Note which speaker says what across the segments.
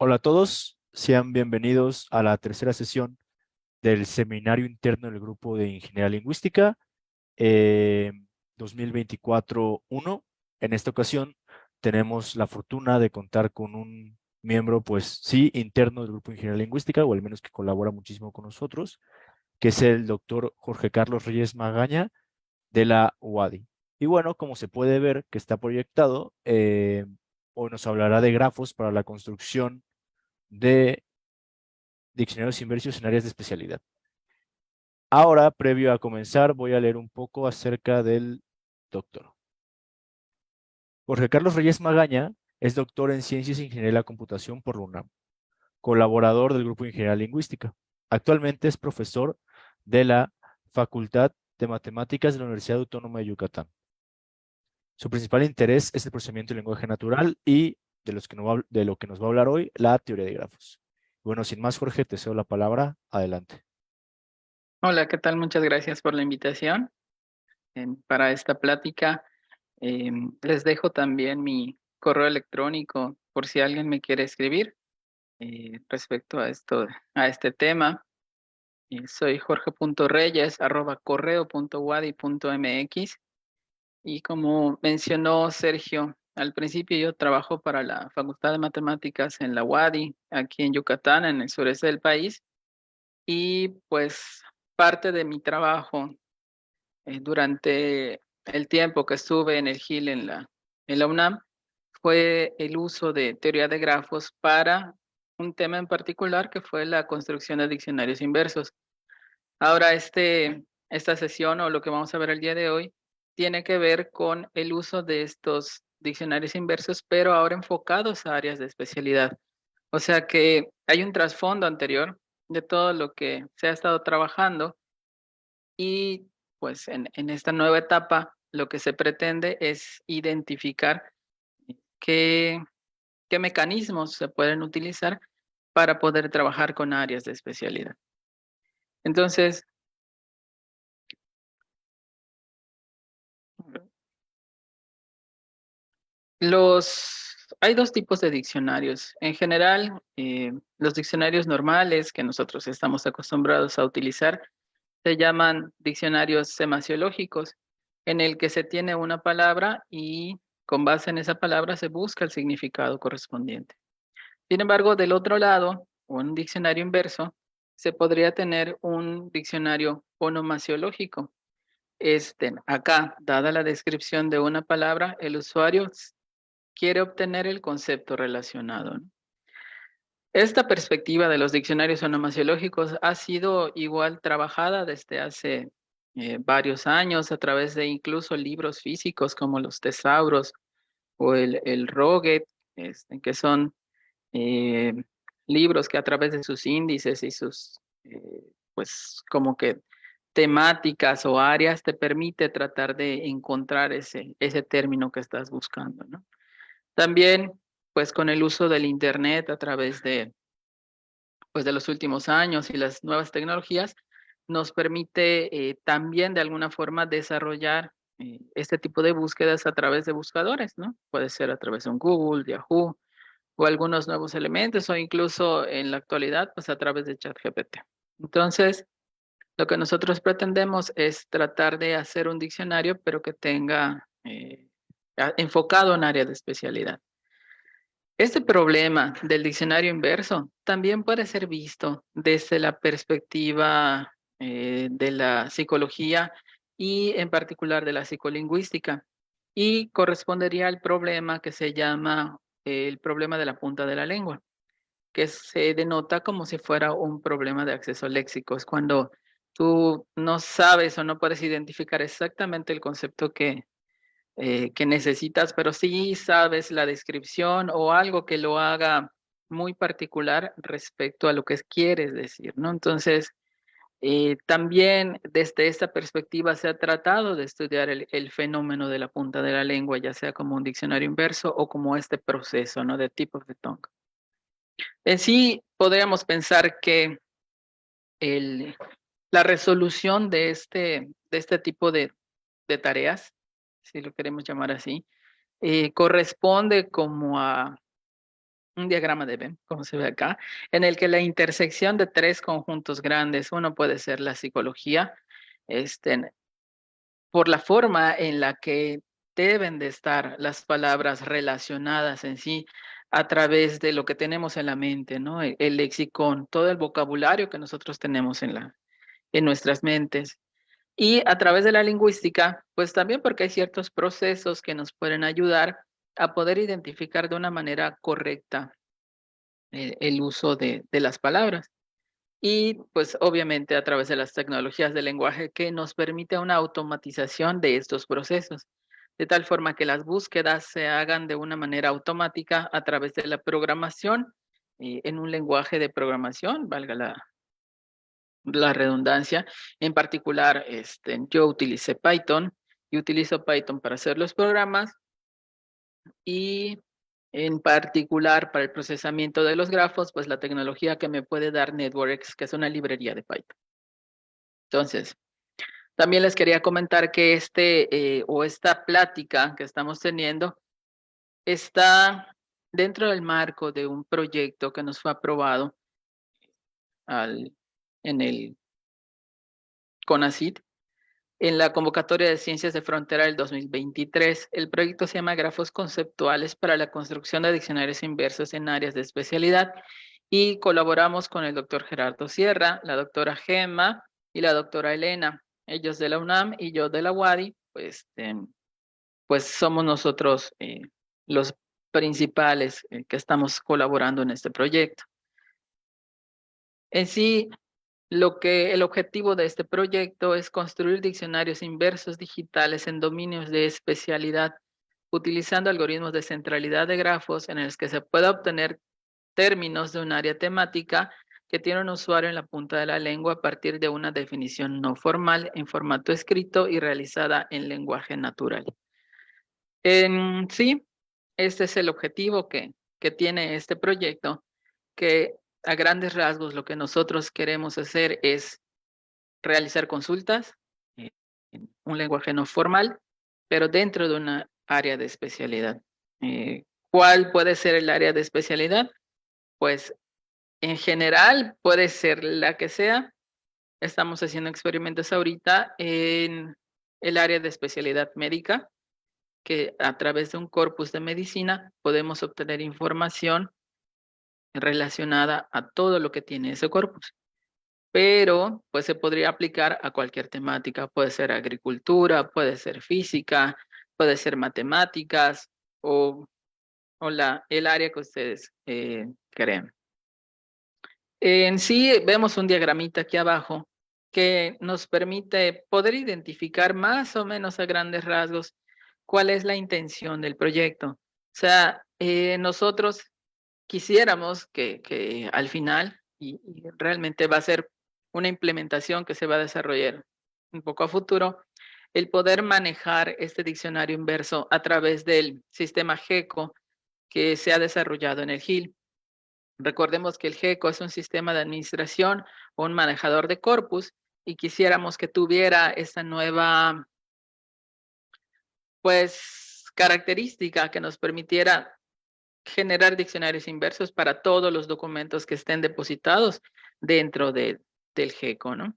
Speaker 1: Hola a todos, sean bienvenidos a la tercera sesión del seminario interno del grupo de Ingeniería Lingüística eh, 2024-1. En esta ocasión tenemos la fortuna de contar con un miembro, pues sí, interno del grupo de Ingeniería Lingüística, o al menos que colabora muchísimo con nosotros, que es el doctor Jorge Carlos Reyes Magaña de la UADY. Y bueno, como se puede ver que está proyectado, hoy nos hablará de grafos para la construcción de diccionarios inversos en áreas de especialidad. Ahora, previo a comenzar, voy a leer un poco acerca del doctor. Jorge Carlos Reyes Magaña es doctor en Ciencias e Ingeniería de la Computación por la UNAM, colaborador del Grupo de Ingeniería Lingüística. Actualmente es profesor de la Facultad de Matemáticas de la Universidad Autónoma de Yucatán. Su principal interés es el procesamiento del lenguaje natural y de lo que nos va a hablar hoy, la teoría de grafos. Bueno, sin más, Jorge, te cedo la palabra. Adelante.
Speaker 2: Hola, ¿qué tal? Muchas gracias por la invitación para esta plática. Les dejo también mi correo electrónico por si alguien me quiere escribir respecto a este tema. Soy jorge.reyes@correo.wadi.mx y como mencionó Sergio al principio, yo trabajo para la Facultad de Matemáticas en la UADY, aquí en Yucatán, en el sureste del país, y pues parte de mi trabajo durante el tiempo que estuve en el GIL en la UNAM fue el uso de teoría de grafos para un tema en particular que fue la construcción de diccionarios inversos. Ahora, esta sesión o lo que vamos a ver el día de hoy tiene que ver con el uso de estos diccionarios inversos, pero ahora enfocados a áreas de especialidad. O sea que hay un trasfondo anterior de todo lo que se ha estado trabajando y pues en esta nueva etapa lo que se pretende es identificar qué, qué mecanismos se pueden utilizar para poder trabajar con áreas de especialidad. Entonces, hay dos tipos de diccionarios. En general, los diccionarios normales que nosotros estamos acostumbrados a utilizar se llaman diccionarios semasiológicos, en el que se tiene una palabra y con base en esa palabra se busca el significado correspondiente. Sin embargo, del otro lado, un diccionario inverso, se podría tener un diccionario onomasiológico. Acá, dada la descripción de una palabra, el usuario quiere obtener el concepto relacionado, ¿no? Esta perspectiva de los diccionarios onomasiológicos ha sido igual trabajada desde hace varios años a través de incluso libros físicos como los tesauros o el Roget, que son eh, libros que a través de sus índices y sus, pues como que temáticas o áreas te permite tratar de encontrar ese término que estás buscando, ¿no? También, pues con el uso del Internet a través pues, de los últimos años y las nuevas tecnologías, nos permite también de alguna forma desarrollar este tipo de búsquedas a través de buscadores, ¿no? Puede ser a través de un Google, Yahoo o algunos nuevos elementos o incluso en la actualidad, pues a través de ChatGPT. Entonces, lo que nosotros pretendemos es tratar de hacer un diccionario, pero que tenga enfocado en área de especialidad. Este problema del diccionario inverso también puede ser visto desde la perspectiva de la psicología y en particular de la psicolingüística y correspondería al problema que se llama el problema de la punta de la lengua, que se denota como si fuera un problema de acceso léxico. Es cuando tú no sabes o no puedes identificar exactamente el concepto que necesitas, pero sí sabes la descripción o algo que lo haga muy particular respecto a lo que quieres decir, ¿no? Entonces, también desde esta perspectiva se ha tratado de estudiar el fenómeno de la punta de la lengua, ya sea como un diccionario inverso o como este proceso, ¿no? De tip of the tongue. En sí, podríamos pensar que el, la resolución de este tipo de tareas, si lo queremos llamar así, corresponde como un diagrama de Venn, como se ve acá, en el que la intersección de tres conjuntos grandes, uno puede ser la psicología, este, por la forma en la que deben de estar las palabras relacionadas en sí a través de lo que tenemos en la mente, ¿no? El lexicón, todo el vocabulario que nosotros tenemos en nuestras mentes. Y a través de la lingüística, pues también porque hay ciertos procesos que nos pueden ayudar a poder identificar de una manera correcta el uso de las palabras. Y pues obviamente a través de las tecnologías del lenguaje que nos permite una automatización de estos procesos, de tal forma que las búsquedas se hagan de una manera automática a través de la programación en un lenguaje de programación, valga la redundancia. En particular, yo utilicé Python y utilizo Python para hacer los programas y en particular para el procesamiento de los grafos, pues la tecnología que me puede dar Networks, que es una librería de Python. Entonces, también les quería comentar que esta plática que estamos teniendo está dentro del marco de un proyecto que nos fue aprobado en el CONACYT, en la convocatoria de Ciencias de Frontera del 2023. El proyecto se llama Grafos Conceptuales para la construcción de diccionarios inversos en áreas de especialidad y colaboramos con el doctor Gerardo Sierra, la doctora Gemma y la doctora Elena, ellos de la UNAM y yo de la UADY, pues somos nosotros los principales que estamos colaborando en este proyecto. En sí, el objetivo de este proyecto es construir diccionarios inversos digitales en dominios de especialidad, utilizando algoritmos de centralidad de grafos en los que se pueda obtener términos de un área temática que tiene un usuario en la punta de la lengua a partir de una definición no formal en formato escrito y realizada en lenguaje natural. En sí, este es el objetivo que tiene este proyecto, que a grandes rasgos lo que nosotros queremos hacer es realizar consultas en un lenguaje no formal, pero dentro de una área de especialidad. ¿Cuál puede ser el área de especialidad? Pues en general puede ser la que sea. Estamos haciendo experimentos ahorita en el área de especialidad médica, que a través de un corpus de medicina podemos obtener información relacionada a todo lo que tiene ese corpus. Pero pues se podría aplicar a cualquier temática, puede ser agricultura, puede ser física, puede ser matemáticas o el área que ustedes creen. En sí vemos un diagramita aquí abajo que nos permite poder identificar más o menos a grandes rasgos cuál es la intención del proyecto. O sea, nosotros quisiéramos que al final, y realmente va a ser una implementación que se va a desarrollar un poco a futuro, el poder manejar este diccionario inverso a través del sistema GECO que se ha desarrollado en el GIL. Recordemos que el GECO es un sistema de administración o un manejador de corpus y quisiéramos que tuviera esta nueva, pues, característica que nos permitiera generar diccionarios inversos para todos los documentos que estén depositados dentro del GECO, ¿no?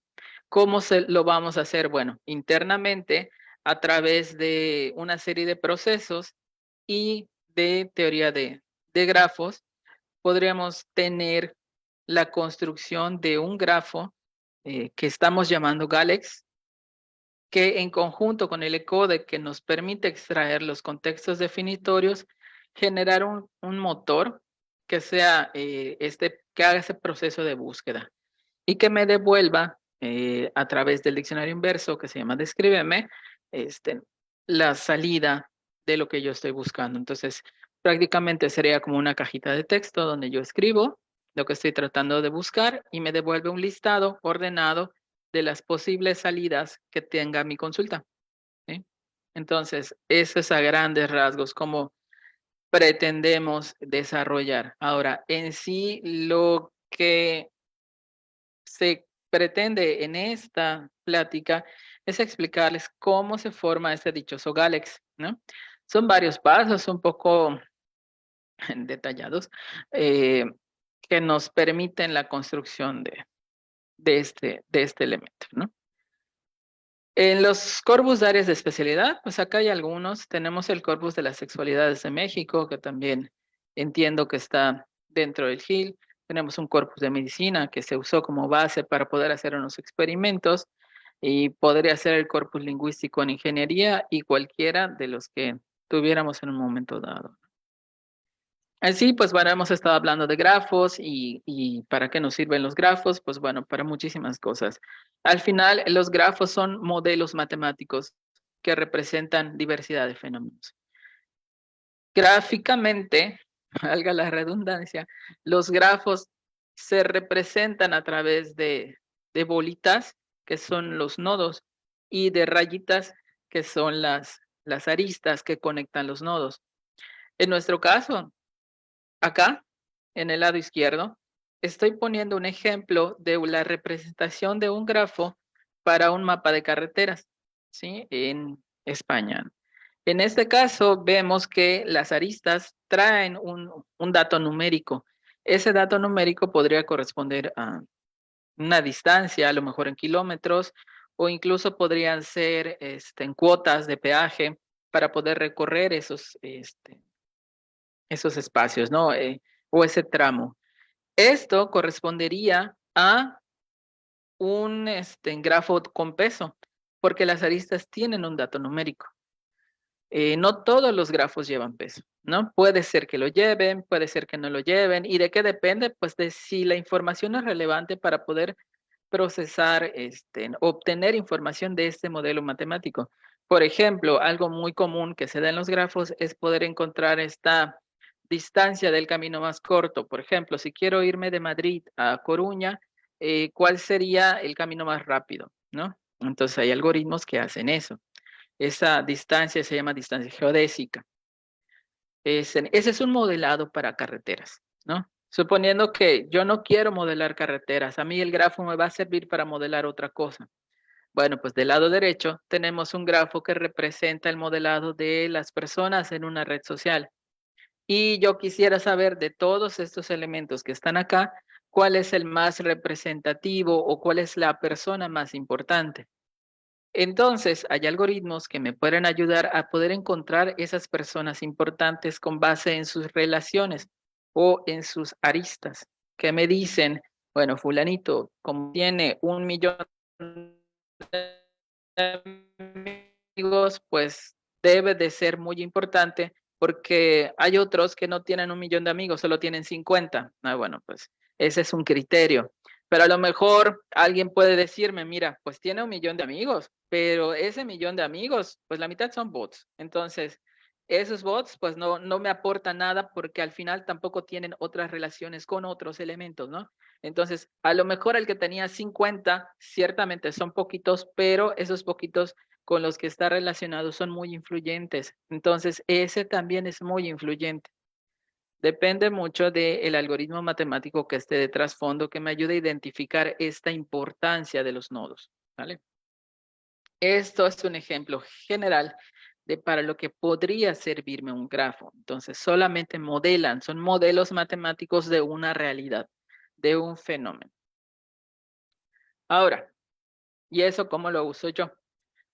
Speaker 2: ¿Cómo lo vamos a hacer? Bueno, internamente a través de una serie de procesos y de teoría de grafos, podríamos tener la construcción de un grafo que estamos llamando Galex, que en conjunto con el ECODE que nos permite extraer los contextos definitorios, generar un motor que sea que haga ese proceso de búsqueda y que me devuelva a través del diccionario inverso que se llama Descríbeme, la salida de lo que yo estoy buscando. Entonces, prácticamente sería como una cajita de texto donde yo escribo lo que estoy tratando de buscar y me devuelve un listado ordenado de las posibles salidas que tenga mi consulta, ¿sí? Entonces, eso es a grandes rasgos como pretendemos desarrollar. Ahora, en sí, lo que se pretende en esta plática es explicarles cómo se forma este dichoso Galex, ¿no? Son varios pasos, un poco detallados, eh, que nos permiten la construcción de este elemento, ¿no? En los corpus de áreas de especialidad, pues acá hay algunos. Tenemos el corpus de las sexualidades de México, que también entiendo que está dentro del GIL. Tenemos un corpus de medicina que se usó como base para poder hacer unos experimentos y podría ser el corpus lingüístico en ingeniería y cualquiera de los que tuviéramos en un momento dado. Así, pues bueno, hemos estado hablando de grafos y ¿para qué nos sirven los grafos? Pues bueno, para muchísimas cosas. Al final, los grafos son modelos matemáticos que representan diversidad de fenómenos. Gráficamente, valga la redundancia, los grafos se representan a través de bolitas, que son los nodos, y de rayitas, que son las aristas que conectan los nodos. En nuestro caso, acá, en el lado izquierdo, estoy poniendo un ejemplo de la representación de un grafo para un mapa de carreteras, ¿sí? En España. En este caso, vemos que las aristas traen un dato numérico. Ese dato numérico podría corresponder a una distancia, a lo mejor en kilómetros, o incluso podrían ser en cuotas de peaje para poder recorrer esos espacios, ¿no? O ese tramo. Esto correspondería a un grafo con peso, porque las aristas tienen un dato numérico. No todos los grafos llevan peso, ¿no? Puede ser que lo lleven, puede ser que no lo lleven. ¿Y de qué depende? Pues de si la información es relevante para poder procesar, obtener información de este modelo matemático. Por ejemplo, algo muy común que se da en los grafos es poder encontrar esta distancia del camino más corto. Por ejemplo, si quiero irme de Madrid a Coruña, ¿cuál sería el camino más rápido? ¿No? Entonces hay algoritmos que hacen eso. Esa distancia se llama distancia geodésica. Ese es un modelado para carreteras, ¿no? Suponiendo que yo no quiero modelar carreteras, a mí el grafo me va a servir para modelar otra cosa. Bueno, pues del lado derecho tenemos un grafo que representa el modelado de las personas en una red social. Y yo quisiera saber de todos estos elementos que están acá, cuál es el más representativo o cuál es la persona más importante. Entonces, hay algoritmos que me pueden ayudar a poder encontrar esas personas importantes con base en sus relaciones o en sus aristas, que me dicen, bueno, fulanito, como tiene 1 millón de amigos, pues debe de ser muy importante porque hay otros que no tienen 1 millón de amigos, solo tienen 50. Ah, bueno, pues ese es un criterio. Pero a lo mejor alguien puede decirme, mira, pues tiene 1 millón de amigos, pero ese millón de amigos, pues la mitad son bots. Entonces, esos bots, pues no me aportan nada porque al final tampoco tienen otras relaciones con otros elementos, ¿no? Entonces, a lo mejor el que tenía 50, ciertamente son poquitos, pero esos poquitos con los que está relacionado son muy influyentes. Entonces, ese también es muy influyente. Depende mucho del algoritmo matemático que esté de trasfondo que me ayude a identificar esta importancia de los nodos, ¿vale? Esto es un ejemplo general de para lo que podría servirme un grafo. Entonces, solamente modelan, son modelos matemáticos de una realidad, de un fenómeno. Ahora, ¿y eso cómo lo uso yo?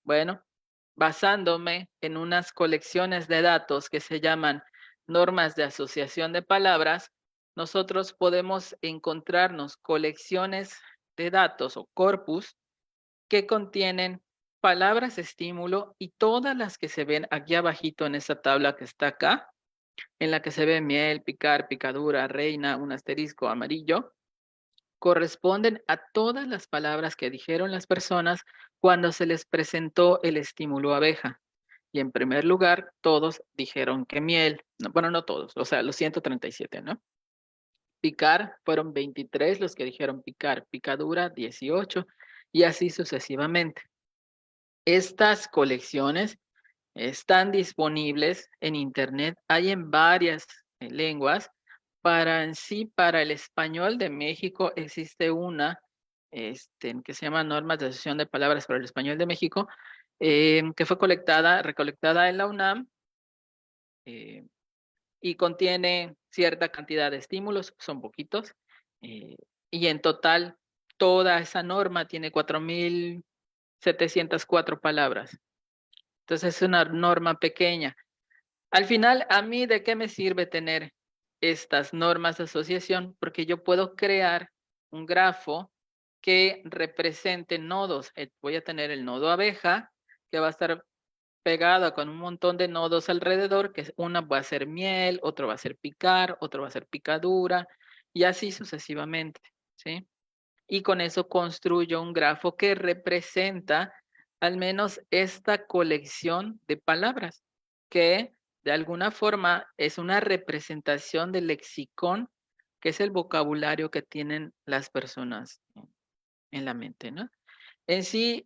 Speaker 2: Bueno, basándome en unas colecciones de datos que se llaman normas de asociación de palabras, nosotros podemos encontrarnos colecciones de datos o corpus que contienen palabras estímulo y todas las que se ven aquí abajito en esta tabla que está acá, en la que se ve miel, picar, picadura, reina, un asterisco amarillo, corresponden a todas las palabras que dijeron las personas cuando se les presentó el estímulo abeja. Y en primer lugar, todos dijeron que miel. No, bueno, no todos, o sea, los 137, ¿no? Picar fueron 23 los que dijeron picar, picadura 18 y así sucesivamente. Estas colecciones están disponibles en Internet, hay en varias lenguas. Para en sí, para el español de México existe una que se llama Normas de Asociación de Palabras para el Español de México, que fue recolectada en la UNAM, y contiene cierta cantidad de estímulos, son poquitos, y en total toda esa norma tiene 4.704 palabras. Entonces es una norma pequeña. Al final, ¿a mí de qué me sirve tener estas normas de asociación? Porque yo puedo crear un grafo que represente nodos. Voy a tener el nodo abeja, que va a estar pegado con un montón de nodos alrededor, que una va a ser miel, otro va a ser picar, otro va a ser picadura, y así sucesivamente, ¿sí? Y con eso construyo un grafo que representa al menos esta colección de palabras, que de alguna forma es una representación del lexicón, que es el vocabulario que tienen las personas en la mente, ¿no? En sí,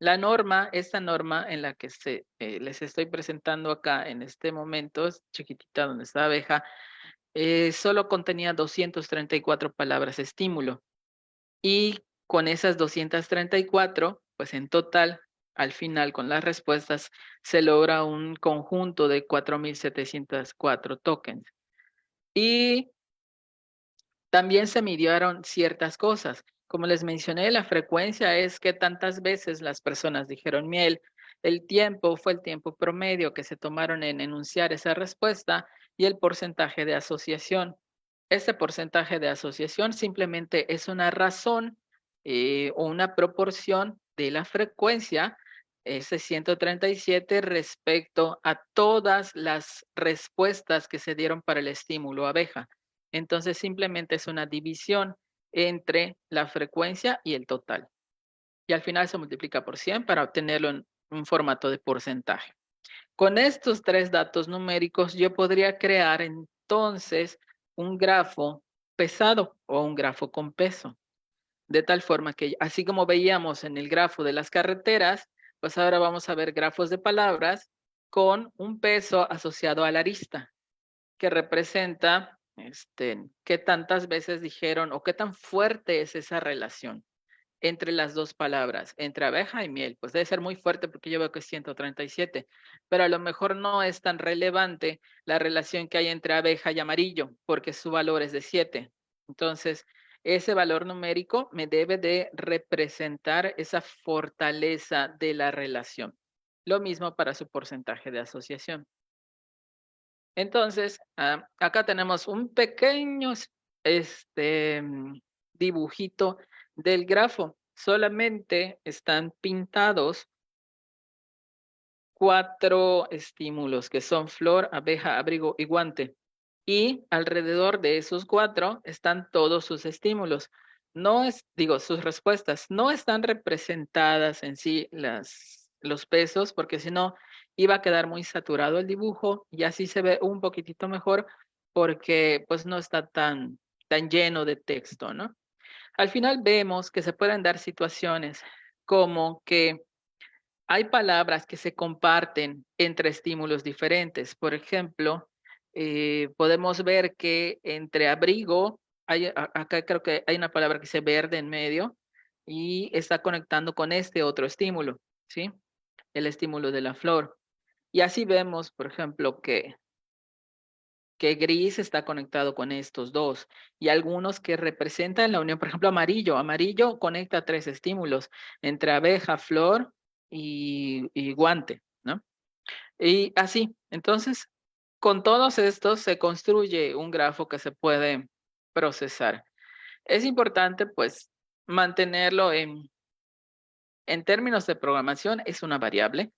Speaker 2: la norma, esta norma en la que les estoy presentando acá en este momento, es chiquitita donde está la abeja, solo contenía 234 palabras estímulo. Y con esas 234, pues en total, al final, con las respuestas, se logra un conjunto de 4.704 tokens. Y también se midieron ciertas cosas. Como les mencioné, la frecuencia es que tantas veces las personas dijeron miel. El tiempo fue el tiempo promedio que se tomaron en enunciar esa respuesta y el porcentaje de asociación. Este porcentaje de asociación simplemente es una razón o una proporción de la frecuencia, ese 137, respecto a todas las respuestas que se dieron para el estímulo abeja. Entonces simplemente es una división entre la frecuencia y el total. Y al final se multiplica por 100 para obtenerlo en un formato de porcentaje. Con estos tres datos numéricos yo podría crear entonces un grafo pesado o un grafo con peso. De tal forma que así como veíamos en el grafo de las carreteras, pues ahora vamos a ver grafos de palabras con un peso asociado a la arista, que representa qué tantas veces dijeron o qué tan fuerte es esa relación entre las dos palabras, entre abeja y miel. Pues debe ser muy fuerte porque yo veo que es 137, pero a lo mejor no es tan relevante la relación que hay entre abeja y amarillo, porque su valor es de 7. Entonces, ese valor numérico me debe de representar esa fortaleza de la relación. Lo mismo para su porcentaje de asociación. Entonces, acá tenemos un pequeño dibujito del grafo. Solamente están pintados 4 estímulos, que son flor, abeja, abrigo y guante. Y alrededor de esos 4 están todos sus estímulos. Sus respuestas. No están representadas en sí los pesos, porque si no, iba a quedar muy saturado el dibujo y así se ve un poquitito mejor porque pues no está tan lleno de texto, ¿no? Al final vemos que se pueden dar situaciones como que hay palabras que se comparten entre estímulos diferentes. Por ejemplo, podemos ver que entre abrigo, acá creo que hay una palabra que dice verde en medio y está conectando con este otro estímulo, ¿sí? El estímulo de la flor. Y así vemos, por ejemplo, que gris está conectado con estos dos y algunos que representan la unión, por ejemplo, amarillo. Amarillo conecta 3 estímulos entre abeja, flor y guante, ¿no? Y así, entonces, con todos estos se construye un grafo que se puede procesar. Es importante, pues, mantenerlo en términos de programación, es una variable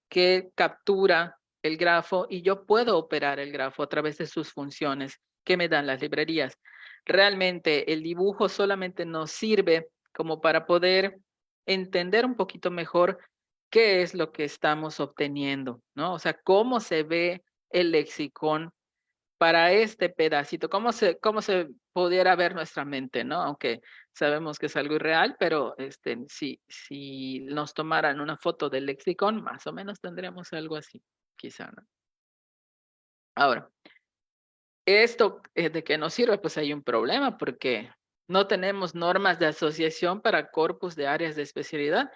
Speaker 2: que captura el grafo y yo puedo operar el grafo a través de sus funciones que me dan las librerías. Realmente el dibujo solamente nos sirve como para poder entender un poquito mejor qué es lo que estamos obteniendo, ¿no? O sea, cómo se ve el lexicón para este pedacito, cómo se pudiera ver nuestra mente, ¿no? Aunque sabemos que es algo irreal, pero si nos tomaran una foto del lexicón, más o menos tendríamos algo así, quizá, ¿no? Ahora, ¿esto de qué nos sirve? Pues hay un problema porque no tenemos normas de asociación para corpus de áreas de especialidad,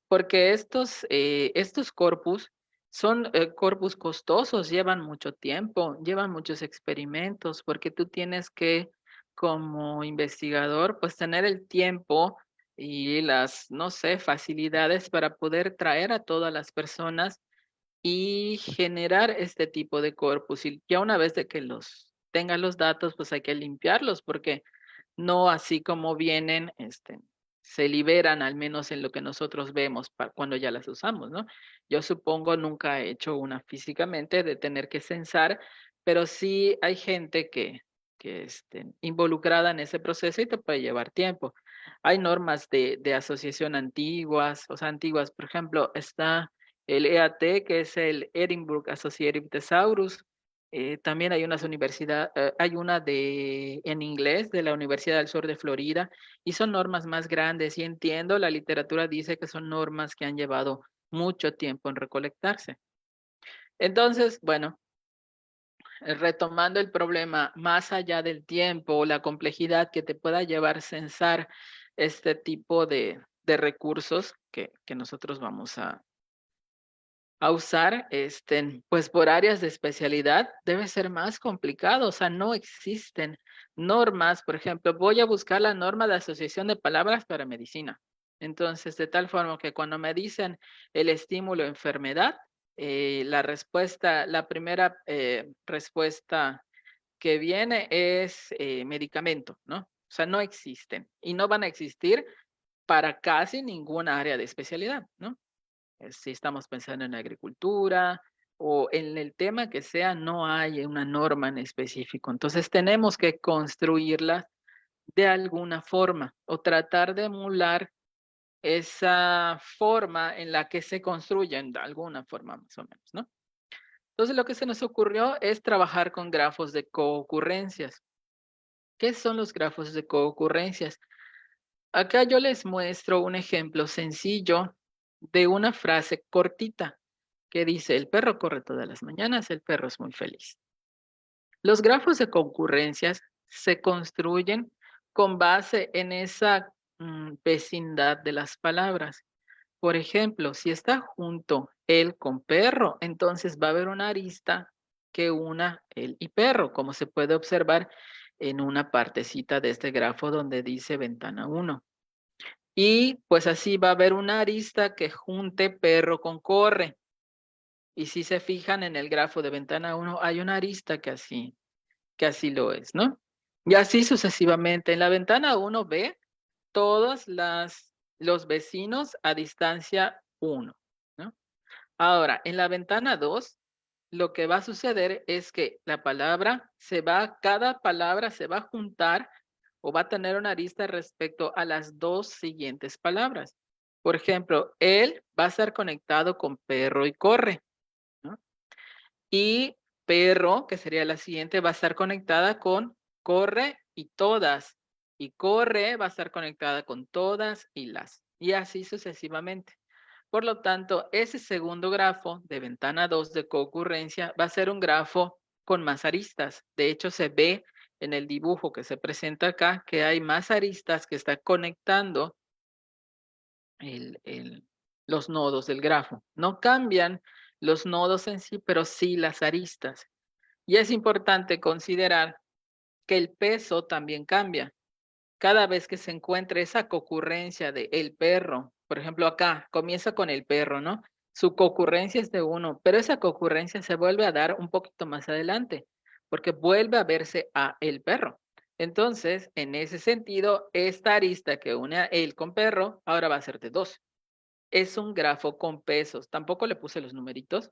Speaker 2: porque estos corpus Son corpus costosos, llevan mucho tiempo, llevan muchos experimentos, porque tú tienes que, como investigador, pues tener el tiempo y las, no sé, facilidades para poder traer a todas las personas y generar este tipo de corpus. Y ya una vez de que los tengas los datos, pues hay que limpiarlos, porque no así como vienen, se liberan, al menos en lo que nosotros vemos cuando ya las usamos, ¿no? Yo supongo, nunca he hecho una físicamente de tener que censar, pero sí hay gente que involucrada en ese proceso y te puede llevar tiempo. Hay normas de asociación antiguas, o sea, antiguas, por ejemplo, está el EAT, que es el Edinburgh Associated Thesaurus. También hay unas universidades, hay una en inglés de la Universidad del Sur de Florida, y son normas más grandes, y entiendo, la literatura dice que son normas que han llevado mucho tiempo en recolectarse. Entonces, bueno, retomando el problema, más allá del tiempo, la complejidad que te pueda llevar censar este tipo de recursos que nosotros vamos a usar, pues por áreas de especialidad debe ser más complicado, o sea, no existen normas, por ejemplo, voy a buscar la norma de asociación de palabras para medicina. Entonces, de tal forma que cuando me dicen el estímulo enfermedad, la respuesta, la primera respuesta que viene es medicamento, ¿no? O sea, no existen y no van a existir para casi ninguna área de especialidad, ¿no? Si estamos pensando en agricultura o en el tema que sea, no hay una norma en específico. Entonces tenemos que construirla de alguna forma o tratar de emular esa forma en la que se construyen de alguna forma más o menos, ¿no? Entonces lo que se nos ocurrió es trabajar con grafos de coocurrencias. ¿Qué son los grafos de coocurrencias? Acá yo les muestro un ejemplo sencillo de una frase cortita que dice, el perro corre todas las mañanas, el perro es muy feliz. Los grafos de concurrencias se construyen con base en esa vecindad de las palabras. Por ejemplo, si está junto él con perro, entonces va a haber una arista que una él y perro, como se puede observar en una partecita de este grafo donde dice ventana 1. Y pues así va a haber una arista que junte perro con corre. Y si se fijan en el grafo de ventana 1, hay una arista que así lo es, ¿no? Y así sucesivamente. En la ventana 1 ve todos los vecinos a distancia 1, ¿no? Ahora, en la ventana 2, lo que va a suceder es que cada palabra se va a juntar o va a tener una arista respecto a las dos siguientes palabras. Por ejemplo, él va a estar conectado con perro y corre, ¿no? Y perro, que sería la siguiente, va a estar conectada con corre y todas. Y corre va a estar conectada con todas y las. Y así sucesivamente. Por lo tanto, ese segundo grafo de ventana 2 de concurrencia va a ser un grafo con más aristas. De hecho, se ve en el dibujo que se presenta acá que hay más aristas que está conectando los nodos del grafo. No cambian los nodos en sí, pero sí las aristas. Y es importante considerar que el peso también cambia. Cada vez que se encuentre esa concurrencia de el perro, por ejemplo acá, comienza con el perro, ¿no? Su concurrencia es de 1, pero esa concurrencia se vuelve a dar un poquito más adelante, porque vuelve a verse a el perro. Entonces, en ese sentido, esta arista que une a él con perro, ahora va a ser de 2. Es un grafo con pesos. Tampoco le puse los numeritos,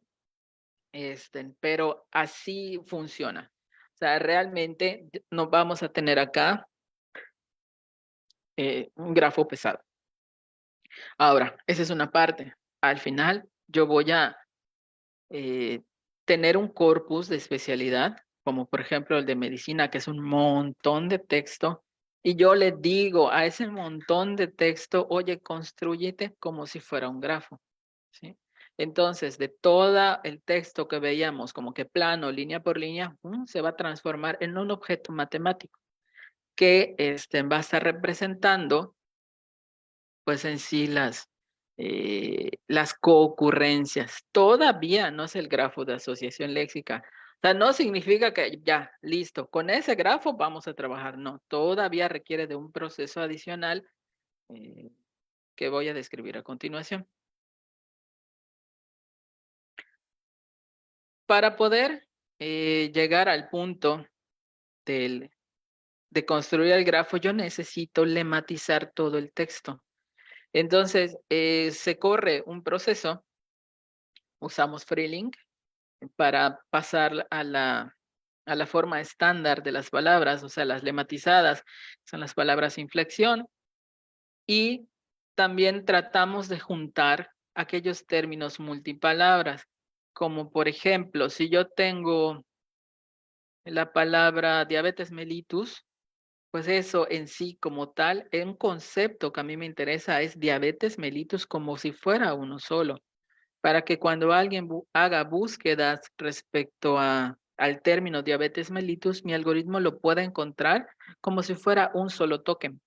Speaker 2: pero así funciona. O sea, realmente nos vamos a tener acá un grafo pesado. Ahora, esa es una parte. Al final, yo voy a eh, tener un corpus de especialidad, como por ejemplo el de medicina, que es un montón de texto, y yo le digo a ese montón de texto, oye, constrúyete como si fuera un grafo, ¿sí? Entonces, de todo el texto que veíamos, como que plano, línea por línea, se va a transformar en un objeto matemático que va a estar representando, pues en sí las coocurrencias. Todavía no es el grafo de asociación léxica. O sea, no significa que ya, listo, con ese grafo vamos a trabajar. No, todavía requiere de un proceso adicional que voy a describir a continuación. Para poder llegar al punto de construir el grafo, yo necesito lematizar todo el texto. Entonces, se corre un proceso, usamos Freelink para pasar a la forma estándar de las palabras, o sea, las lematizadas, son las palabras inflexión, y también tratamos de juntar aquellos términos multipalabras, como por ejemplo, si yo tengo la palabra diabetes mellitus, pues eso en sí como tal, un concepto que a mí me interesa es diabetes mellitus como si fuera uno solo, para que cuando alguien haga búsquedas respecto al término diabetes mellitus, mi algoritmo lo pueda encontrar como si fuera un solo token.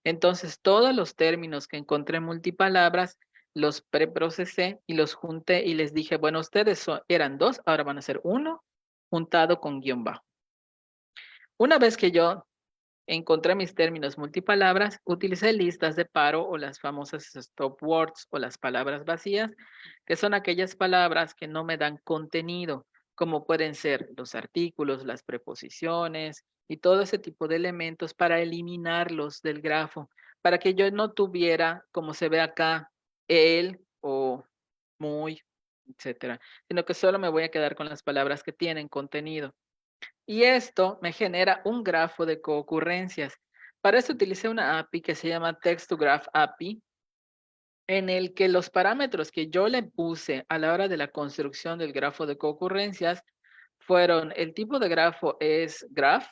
Speaker 2: Entonces, todos los términos que encontré multipalabras, los preprocesé y los junté y les dije, bueno, ustedes eran dos, ahora van a ser uno, juntado con guión bajo. Una vez que yo encontré mis términos multipalabras, utilicé listas de paro o las famosas stop words o las palabras vacías, que son aquellas palabras que no me dan contenido, como pueden ser los artículos, las preposiciones y todo ese tipo de elementos para eliminarlos del grafo, para que yo no tuviera, como se ve acá, el o muy, etcétera, sino que solo me voy a quedar con las palabras que tienen contenido. Y esto me genera un grafo de coocurrencias. Para eso utilicé una API que se llama Text2Graph API, en el que los parámetros que yo le puse a la hora de la construcción del grafo de coocurrencias fueron, el tipo de grafo es graph,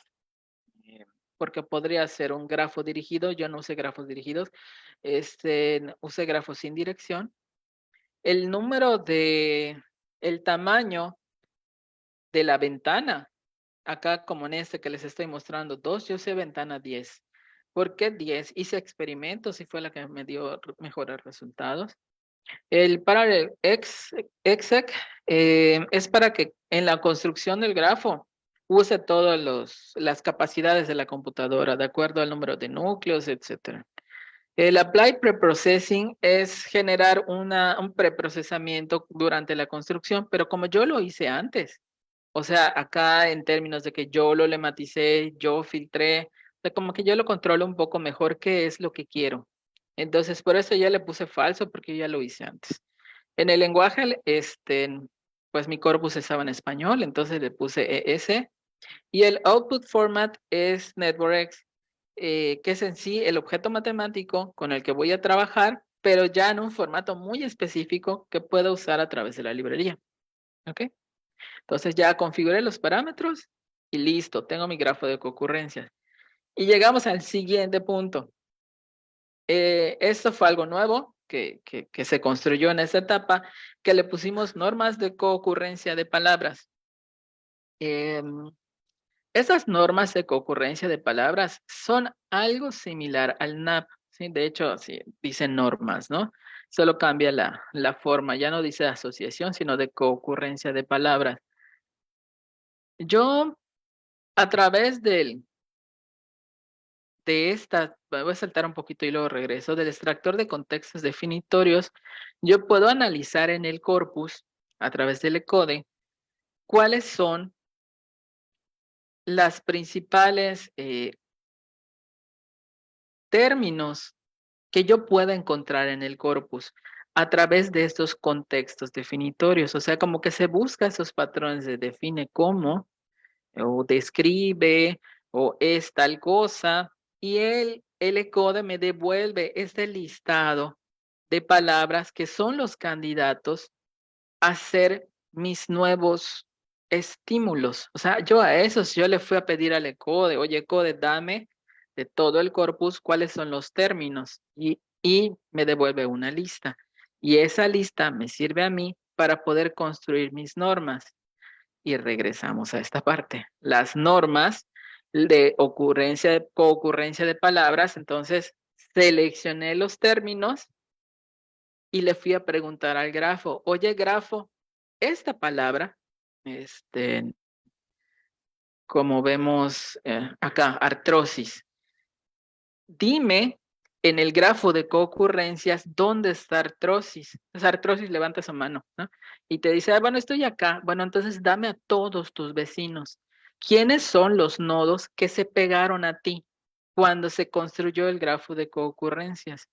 Speaker 2: porque podría ser un grafo dirigido, yo no usé grafos dirigidos, usé grafos sin dirección. El número el tamaño de la ventana. Acá, como en este que les estoy mostrando, 2, yo usé ventana 10. ¿Por qué 10? Hice experimentos y fue la que me dio mejores resultados. El Parallel exec es para que en la construcción del grafo use todas las capacidades de la computadora, de acuerdo al número de núcleos, etc. El Applied Preprocessing es generar un preprocesamiento durante la construcción, pero como yo lo hice antes, o sea, acá en términos de que yo lo lematicé, yo filtré, o sea, como que yo lo controlo un poco mejor qué es lo que quiero. Entonces, por eso ya le puse falso, porque ya lo hice antes. En el lenguaje, pues mi corpus estaba en español, entonces le puse ES. Y el output format es NetworkX, que es en sí el objeto matemático con el que voy a trabajar, pero ya en un formato muy específico que puedo usar a través de la librería. ¿Ok? Entonces ya configuré los parámetros y listo, tengo mi grafo de concurrencias. Y llegamos al siguiente punto. Esto fue algo nuevo que se construyó en esta etapa, que le pusimos normas de concurrencia de palabras. Esas normas de concurrencia de palabras son algo similar al NAP, ¿sí? De hecho, sí, dicen normas, ¿no? Solo cambia la forma, ya no dice asociación, sino de concurrencia de palabras. Yo, a través voy a saltar un poquito y luego regreso, del extractor de contextos definitorios, yo puedo analizar en el corpus, a través del ECODE, cuáles son las principales términos que yo pueda encontrar en el corpus a través de estos contextos definitorios. O sea, como que se busca esos patrones de define cómo, o describe, o es tal cosa, y el ECODE me devuelve este listado de palabras que son los candidatos a ser mis nuevos estímulos. O sea, yo a esos yo le fui a pedir al ECODE, oye ECODE, dame de todo el corpus cuáles son los términos y me devuelve una lista. Y esa lista me sirve a mí para poder construir mis normas. Y regresamos a esta parte. Las normas de coocurrencia de palabras, entonces seleccioné los términos y le fui a preguntar al grafo, oye, grafo, esta palabra, como vemos acá, artrosis, dime en el grafo de concurrencias dónde está artrosis. Esa artrosis, levanta su mano, ¿no? Y te dice, bueno, estoy acá. Bueno, entonces dame a todos tus vecinos. ¿Quiénes son los nodos que se pegaron a ti cuando se construyó el grafo de concurrencias?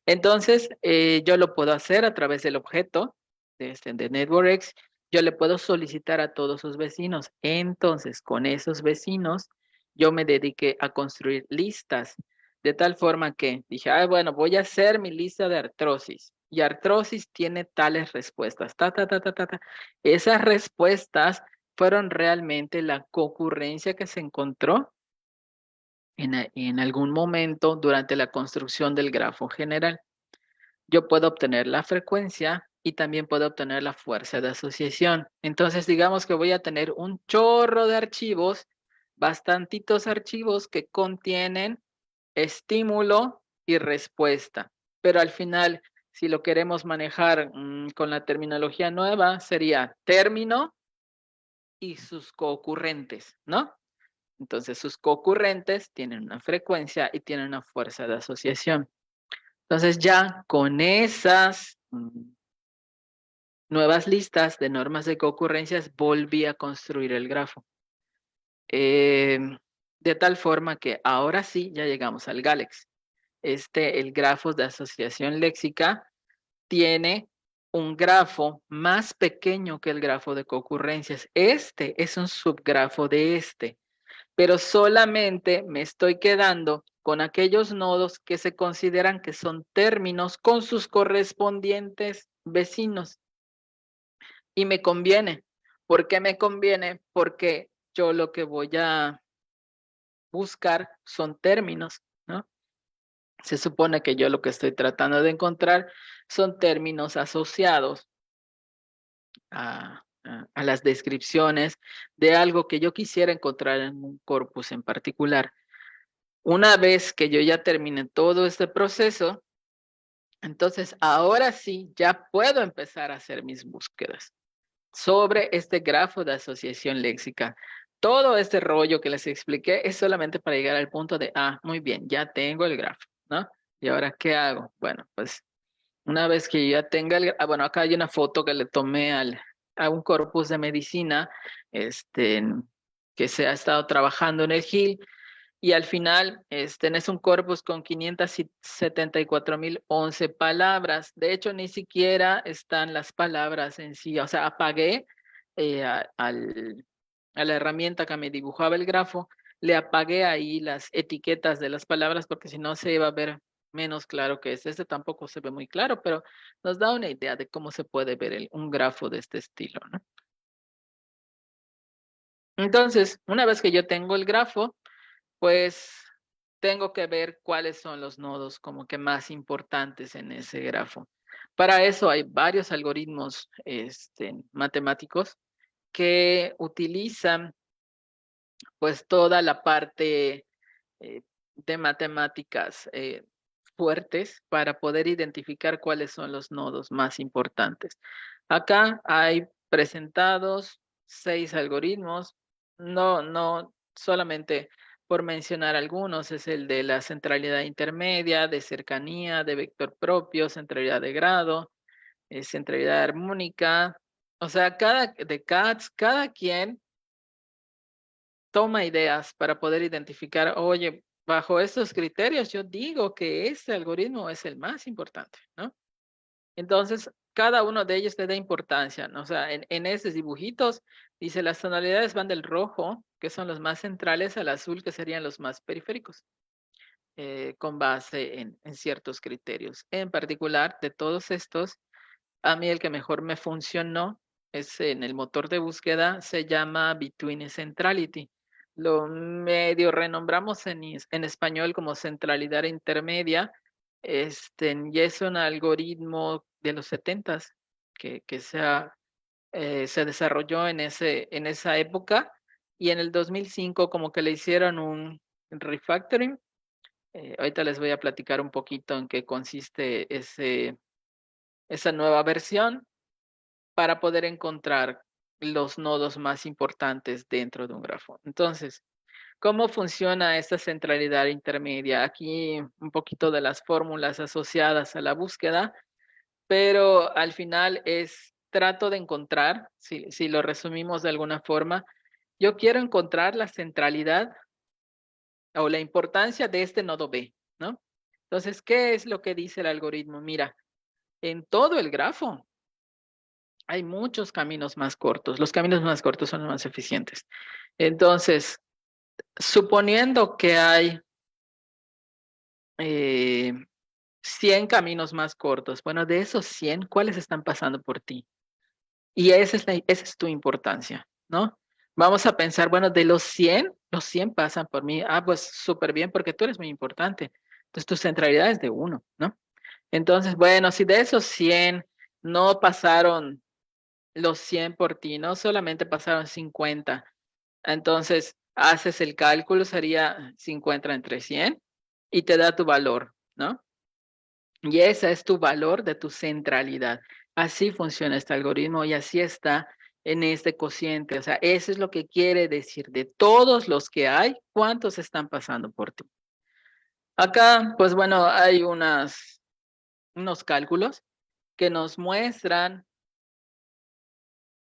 Speaker 2: Entonces, yo lo puedo hacer a través del objeto de NetworkX. Yo le puedo solicitar a todos sus vecinos. Entonces, con esos vecinos, yo me dediqué a construir listas, de tal forma que dije, bueno, voy a hacer mi lista de artrosis. Y artrosis tiene tales respuestas. Ta, ta, ta, ta, ta, ta. Esas respuestas fueron realmente la concurrencia que se encontró en algún momento durante la construcción del grafo general. Yo puedo obtener la frecuencia y también puedo obtener la fuerza de asociación. Entonces, digamos que voy a tener un chorro de archivos, bastantitos archivos que contienen estímulo y respuesta. Pero al final, si lo queremos manejar con la terminología nueva, sería término y sus concurrentes, ¿no? Entonces, sus concurrentes tienen una frecuencia y tienen una fuerza de asociación. Entonces, ya con esas nuevas listas de normas de concurrencias, volví a construir el grafo. De tal forma que ahora sí, ya llegamos al Galex. El grafo de asociación léxica tiene un grafo más pequeño que el grafo de concurrencias. Este es un subgrafo de este, pero solamente me estoy quedando con aquellos nodos que se consideran que son términos con sus correspondientes vecinos. Y me conviene. ¿Por qué me conviene? Porque yo lo que voy a buscar son términos, ¿no? Se supone que yo lo que estoy tratando de encontrar son términos asociados a las descripciones de algo que yo quisiera encontrar en un corpus en particular. Una vez que yo ya termine todo este proceso, entonces ahora sí ya puedo empezar a hacer mis búsquedas sobre este grafo de asociación léxica. Todo este rollo que les expliqué es solamente para llegar al punto de, muy bien, ya tengo el grafo, ¿no? ¿Y ahora qué hago? Bueno, pues una vez que ya tenga bueno, acá hay una foto que le tomé a un corpus de medicina, que se ha estado trabajando en el GIL, y al final es un corpus con 574.011 palabras. De hecho, ni siquiera están las palabras en sí. O sea, apagué a la herramienta que me dibujaba el grafo, le apagué ahí las etiquetas de las palabras porque si no se iba a ver menos claro que es. Este tampoco se ve muy claro, pero nos da una idea de cómo se puede ver un grafo de este estilo, ¿no? Entonces, una vez que yo tengo el grafo, pues tengo que ver cuáles son los nodos como que más importantes en ese grafo. Para eso hay varios algoritmos matemáticos que utilizan pues toda la parte de matemáticas fuertes para poder identificar cuáles son los nodos más importantes. Acá hay presentados 6 algoritmos, no solamente por mencionar algunos, es el de la centralidad intermedia, de cercanía, de vector propio, centralidad de grado, centralidad armónica. O sea, de CATS, cada quien toma ideas para poder identificar, oye, bajo estos criterios yo digo que este algoritmo es el más importante, ¿no? Entonces, cada uno de ellos le da importancia, ¿no? O sea, en esos dibujitos dice las tonalidades van del rojo, que son los más centrales, al azul, que serían los más periféricos, con base en ciertos criterios. En particular, de todos estos, a mí el que mejor me funcionó es en el motor de búsqueda, se llama Between Centrality. Lo medio renombramos en español como centralidad intermedia. Y es un algoritmo de los 70s que se desarrolló en esa época y en el 2005 como que le hicieron un refactoring. Ahorita les voy a platicar un poquito en qué consiste esa nueva versión para poder encontrar los nodos más importantes dentro de un grafo. Entonces, ¿cómo funciona esta centralidad intermedia? Aquí un poquito de las fórmulas asociadas a la búsqueda, pero al final trato de encontrar, si lo resumimos de alguna forma, yo quiero encontrar la centralidad o la importancia de este nodo B, ¿no? Entonces, ¿qué es lo que dice el algoritmo? Mira, en todo el grafo hay muchos caminos más cortos. Los caminos más cortos son los más eficientes. Entonces, suponiendo que hay eh, 100 caminos más cortos, bueno, de esos 100, ¿cuáles están pasando por ti? Y esa es tu importancia, ¿no? Vamos a pensar, bueno, de los 100 pasan por mí. Ah, pues súper bien, porque tú eres muy importante. Entonces, tu centralidad es de uno, ¿no? Entonces, bueno, si de esos 100 no pasaron los 100 por ti, no solamente pasaron 50, entonces haces el cálculo, sería 50 entre 100 y te da tu valor, ¿no? Y ese es tu valor de tu centralidad. Así funciona este algoritmo y así está en este cociente. O sea, eso es lo que quiere decir de todos los que hay, ¿cuántos están pasando por ti? Acá, pues bueno, hay unos cálculos que nos muestran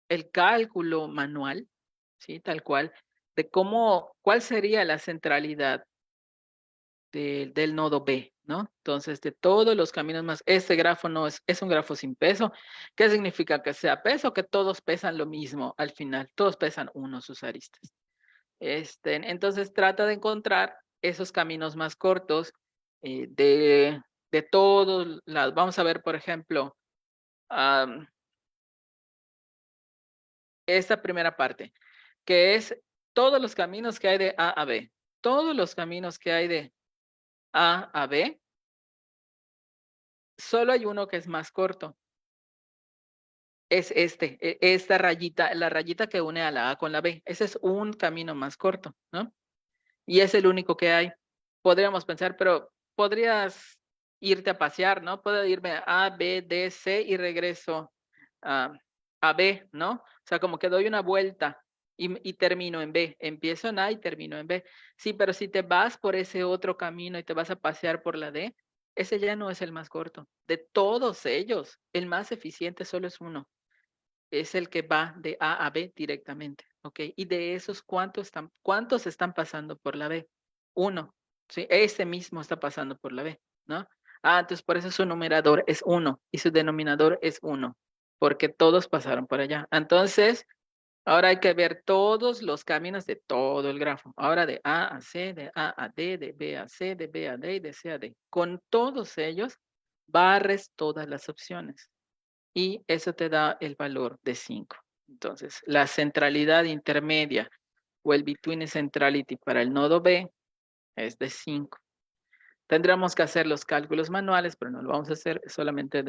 Speaker 2: el cálculo manual, ¿sí? Tal cual, de cuál sería la centralidad del nodo B, ¿no? Entonces, de todos los caminos más, este grafo no es un grafo sin peso. ¿Qué significa que sea peso? Que todos pesan lo mismo al final, todos pesan uno sus aristas. Entonces, trata de encontrar esos caminos más cortos de todos lados. Vamos a ver, por ejemplo, esta primera parte, que es todos los caminos que hay de A a B. Todos los caminos que hay de A a B, solo hay uno que es más corto. Es esta rayita, la rayita que une a la A con la B. Ese es un camino más corto, ¿no? Y es el único que hay. Podríamos pensar, pero podrías irte a pasear, ¿no? Puedo irme a A, B, D, C y regreso a, a B, ¿no? O sea, como que doy una vuelta y termino en B. Empiezo en A y termino en B. Sí, pero si te vas por ese otro camino y te vas a pasear por la D, ese ya no es el más corto. De todos ellos, el más eficiente solo es uno. Es el que va de A a B directamente, ¿ok? Y de esos, ¿cuántos están pasando por la B? Uno, ¿sí? Ese mismo está pasando por la B, ¿no? Ah, entonces por eso su numerador es uno y su denominador es uno, porque todos pasaron por allá. Entonces, ahora hay que ver todos los caminos de todo el grafo. Ahora de A a C, de A a D, de B a C, de B a D y de C a D. Con todos ellos, barres todas las opciones y eso te da el valor de 5. Entonces, la centralidad intermedia o el between centrality para el nodo B es de 5. Tendríamos que hacer los cálculos manuales, pero no lo vamos a hacer solamente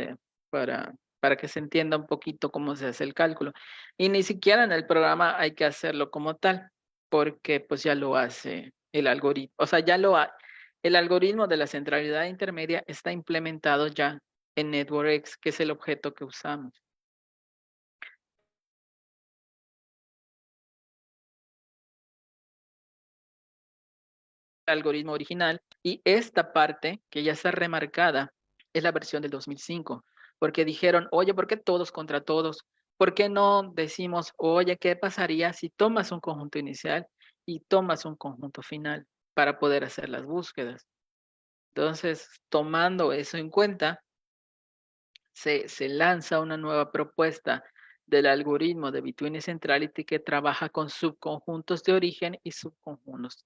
Speaker 2: para que se entienda un poquito cómo se hace el cálculo. Y ni siquiera en el programa hay que hacerlo como tal, porque pues ya lo hace el algoritmo. O sea, el algoritmo de la centralidad intermedia está implementado ya en NetworkX, que es el objeto que usamos. Algoritmo original y esta parte que ya está remarcada es la versión del 2005, porque dijeron, oye, ¿por qué todos contra todos? ¿Por qué no decimos, oye, qué pasaría si tomas un conjunto inicial y tomas un conjunto final para poder hacer las búsquedas? Entonces, tomando eso en cuenta, se lanza una nueva propuesta del algoritmo de Between Centrality que trabaja con subconjuntos de origen y subconjuntos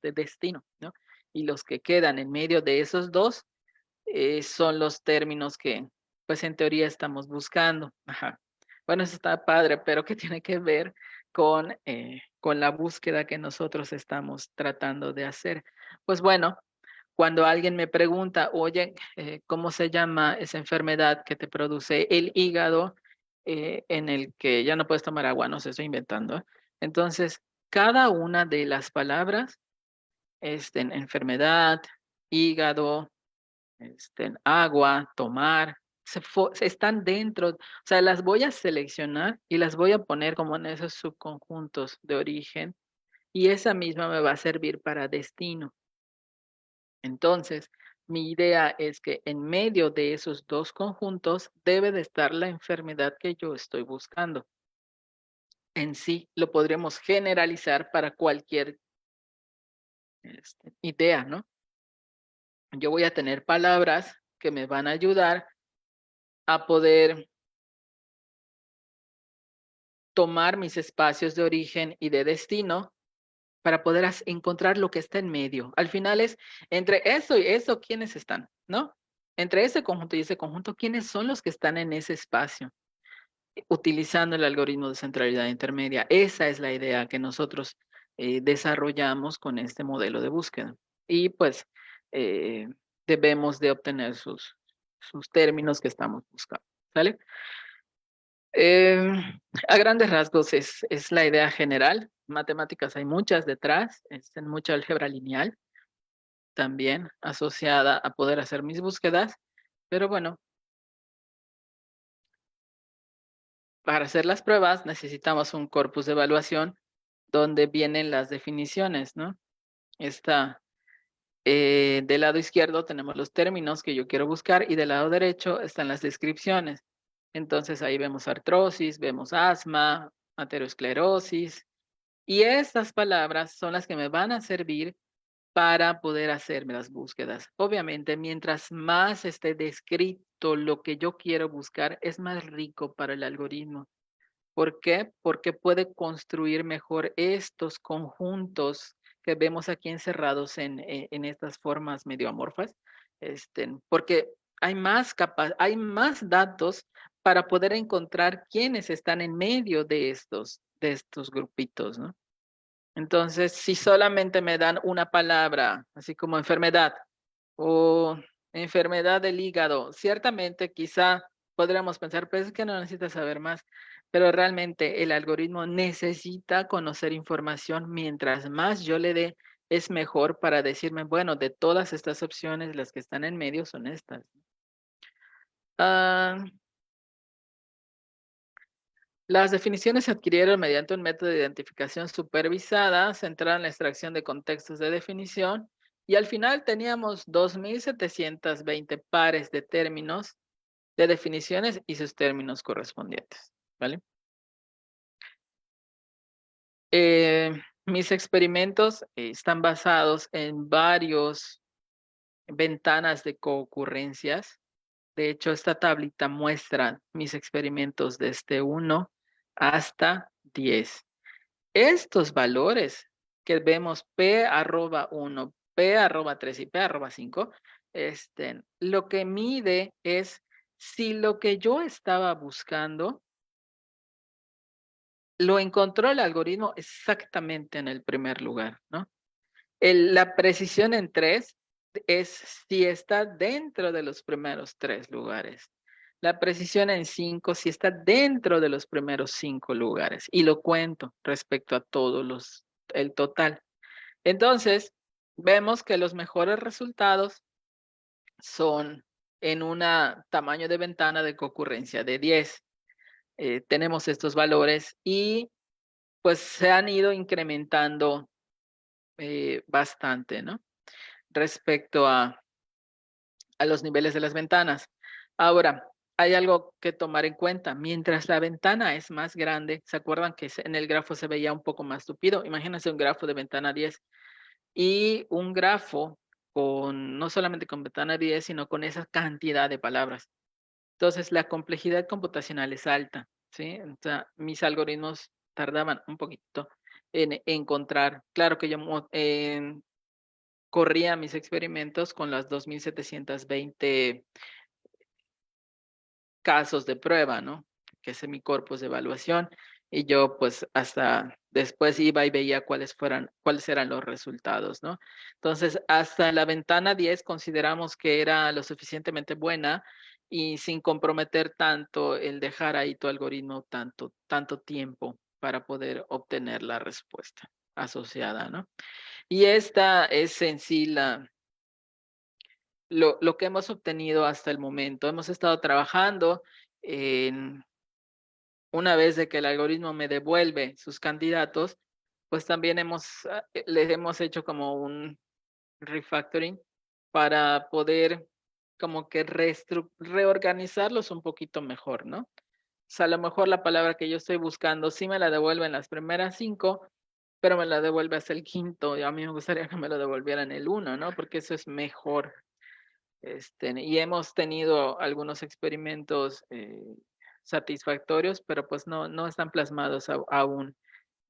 Speaker 2: de destino, ¿no? Y los que quedan en medio de esos dos son los términos que, pues en teoría estamos buscando. Ajá. Bueno, eso está padre, pero ¿qué tiene que ver con la búsqueda que nosotros estamos tratando de hacer? Pues bueno, cuando alguien me pregunta, oye, ¿cómo se llama esa enfermedad que te produce el hígado en el que ya no puedes tomar agua? No sé, estoy inventando. Entonces, cada una de las palabras, enfermedad, hígado, agua, tomar, están dentro, o sea, las voy a seleccionar y las voy a poner como en esos subconjuntos de origen y esa misma me va a servir para destino. Entonces, mi idea es que en medio de esos dos conjuntos debe de estar la enfermedad que yo estoy buscando. En sí, lo podríamos generalizar para cualquier idea, ¿no? Yo voy a tener palabras que me van a ayudar a poder tomar mis espacios de origen y de destino para poder encontrar lo que está en medio. Al final es entre eso y eso, ¿quiénes están? ¿No? Entre ese conjunto y ese conjunto, ¿quiénes son los que están en ese espacio? Utilizando el algoritmo de centralidad intermedia. Esa es la idea que nosotros desarrollamos con este modelo de búsqueda. Y pues eh, debemos de obtener sus términos que estamos buscando. ¿Sale? A grandes rasgos es la idea general. Matemáticas hay muchas detrás, es en mucha álgebra lineal también asociada a poder hacer mis búsquedas, pero bueno, para hacer las pruebas necesitamos un corpus de evaluación donde vienen las definiciones, ¿no? Está del lado izquierdo tenemos los términos que yo quiero buscar y del lado derecho están las descripciones. Entonces ahí vemos artrosis, vemos asma, aterosclerosis, y estas palabras son las que me van a servir para poder hacerme las búsquedas. Obviamente, mientras más esté descrito lo que yo quiero buscar, es más rico para el algoritmo. ¿Por qué? Porque puede construir mejor estos conjuntos que vemos aquí encerrados en estas formas medio amorfas, porque hay más datos para poder encontrar quiénes están en medio de estos grupitos, ¿no? Entonces, si solamente me dan una palabra, así como enfermedad o enfermedad del hígado, ciertamente quizá podríamos pensar, pues es que no necesitas saber más, pero realmente el algoritmo necesita conocer información. Mientras más yo le dé, es mejor para decirme, bueno, de todas estas opciones, las que están en medio son estas. Ah, las definiciones se adquirieron mediante un método de identificación supervisada centrado en la extracción de contextos de definición y al final teníamos 2.720 pares de términos de definiciones y sus términos correspondientes, ¿vale? Mis experimentos están basados en varios ventanas de concurrencias. De hecho, esta tablita muestra mis experimentos desde 1 hasta 10. Estos valores que vemos P arroba 1, P arroba 3 y P arroba 5, lo que mide es si lo que yo estaba buscando lo encontró el algoritmo exactamente en el primer lugar, ¿no? La precisión en 3 es si está dentro de los primeros 3 lugares. La precisión en 5 si está dentro de los primeros 5 lugares. Y lo cuento respecto a todos el total. Entonces, vemos que los mejores resultados son en un tamaño de ventana de concurrencia de 10. Tenemos estos valores y pues se han ido incrementando bastante, ¿no? Respecto a los niveles de las ventanas. Ahora, hay algo que tomar en cuenta. Mientras la ventana es más grande, ¿se acuerdan que en el grafo se veía un poco más tupido? Imagínense un grafo de ventana 10 y un grafo no solamente con ventana 10, sino con esa cantidad de palabras. Entonces, la complejidad computacional es alta, ¿sí? O sea, mis algoritmos tardaban un poquito en encontrar. Claro que yo corría mis experimentos con las 2.720 casos de prueba, ¿no? Que es mi corpus de evaluación. Y yo pues hasta después iba y veía cuáles eran los resultados, ¿no? Entonces, hasta la ventana 10 consideramos que era lo suficientemente buena y sin comprometer tanto el dejar ahí tu algoritmo tanto tiempo para poder obtener la respuesta asociada, ¿no? Y esta es en sí lo que hemos obtenido hasta el momento. Hemos estado trabajando una vez de que el algoritmo me devuelve sus candidatos, pues también les hemos hecho como un refactoring para poder como que reorganizarlos un poquito mejor, ¿no? O sea, a lo mejor la palabra que yo estoy buscando sí me la devuelve en las primeras 5, pero me la devuelve hasta el quinto. Y a mí me gustaría que me lo devolviera en el 1, ¿no? Porque eso es mejor. Y hemos tenido algunos experimentos satisfactorios, pero pues no están plasmados aún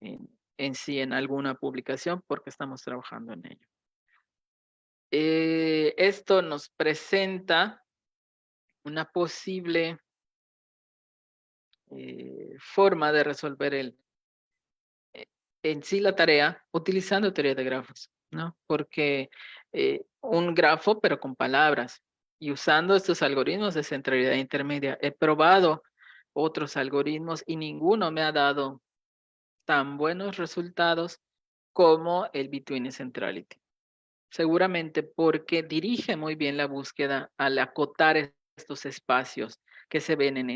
Speaker 2: en sí en alguna publicación porque estamos trabajando en ello. Esto nos presenta una posible forma de resolver en sí la tarea utilizando teoría de grafos, ¿no? Porque un grafo, pero con palabras, y usando estos algoritmos de centralidad intermedia, he probado otros algoritmos y ninguno me ha dado tan buenos resultados como el Between Centrality. Seguramente porque dirige muy bien la búsqueda al acotar estos espacios que se ven en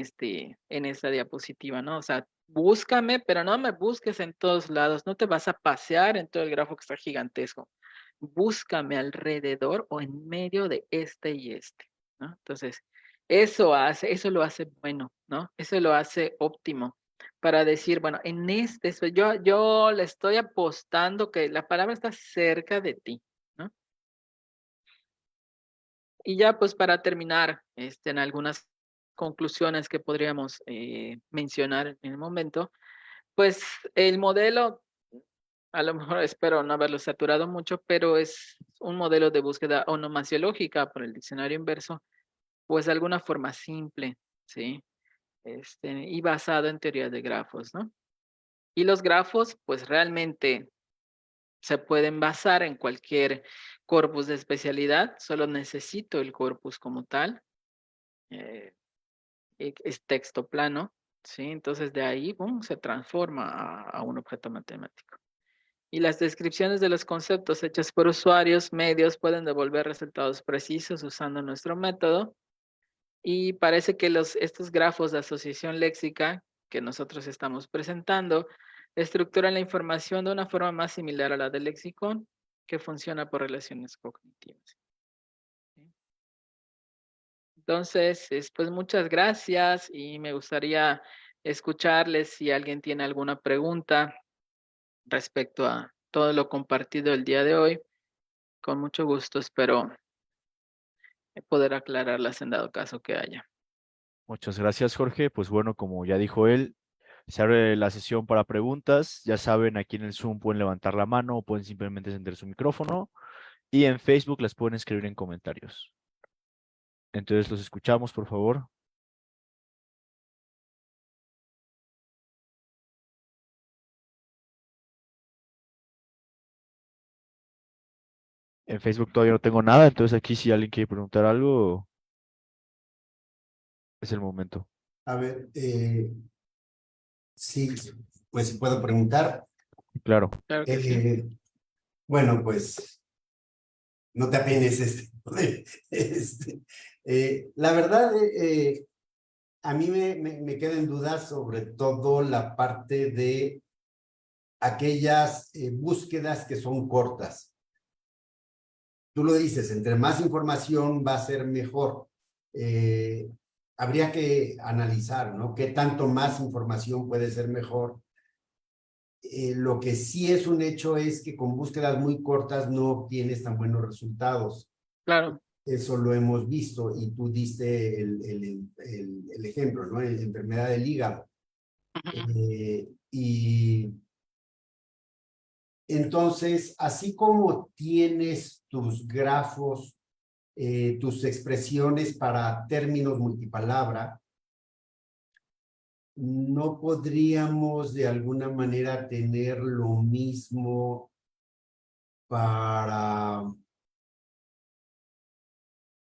Speaker 2: esta diapositiva, ¿no? O sea, búscame, pero no me busques en todos lados, no te vas a pasear en todo el grafo que está gigantesco. Búscame alrededor o en medio de este y este, ¿no? Entonces, eso lo hace bueno, ¿no? Eso lo hace óptimo para decir, bueno, yo le estoy apostando que la palabra está cerca de ti, ¿no? Y ya pues para terminar, en algunas conclusiones que podríamos mencionar en el momento, pues el modelo, a lo mejor espero no haberlo saturado mucho, pero es un modelo de búsqueda onomasiológica por el diccionario inverso, pues de alguna forma simple, ¿sí? Y basado en teorías de grafos, ¿no? Y los grafos, pues realmente se pueden basar en cualquier corpus de especialidad, solo necesito el corpus como tal, eh, es texto plano, ¿sí? Entonces de ahí, boom, se transforma a un objeto matemático. Y las descripciones de los conceptos hechas por usuarios medios pueden devolver resultados precisos usando nuestro método. Y parece que estos grafos de asociación léxica que nosotros estamos presentando estructuran la información de una forma más similar a la del lexicón, que funciona por relaciones cognitivas. Entonces, pues muchas gracias y me gustaría escucharles si alguien tiene alguna pregunta respecto a todo lo compartido el día de hoy. Con mucho gusto espero poder aclararlas en dado caso que haya.
Speaker 1: Muchas gracias, Jorge. Pues bueno, como ya dijo él, se abre la sesión para preguntas. Ya saben, aquí en el Zoom pueden levantar la mano o pueden simplemente encender su micrófono. Y en Facebook las pueden escribir en comentarios. Entonces los escuchamos, por favor. En Facebook todavía no tengo nada, entonces aquí si alguien quiere preguntar algo, es el momento.
Speaker 3: A ver, sí, pues puedo preguntar.
Speaker 1: Claro.
Speaker 2: Claro que sí.
Speaker 3: Bueno, pues no te apenes la verdad, a mí me queda en duda sobre todo la parte de aquellas búsquedas que son cortas. Tú lo dices, entre más información va a ser mejor. Habría que analizar, ¿no? ¿Qué tanto más información puede ser mejor? Lo que sí es un hecho es que con búsquedas muy cortas no obtienes tan buenos resultados.
Speaker 2: Claro.
Speaker 3: Eso lo hemos visto y tú diste el ejemplo, ¿no? La enfermedad del hígado. Y entonces, así como tienes tus grafos, tus expresiones para términos multipalabra, no podríamos de alguna manera tener lo mismo para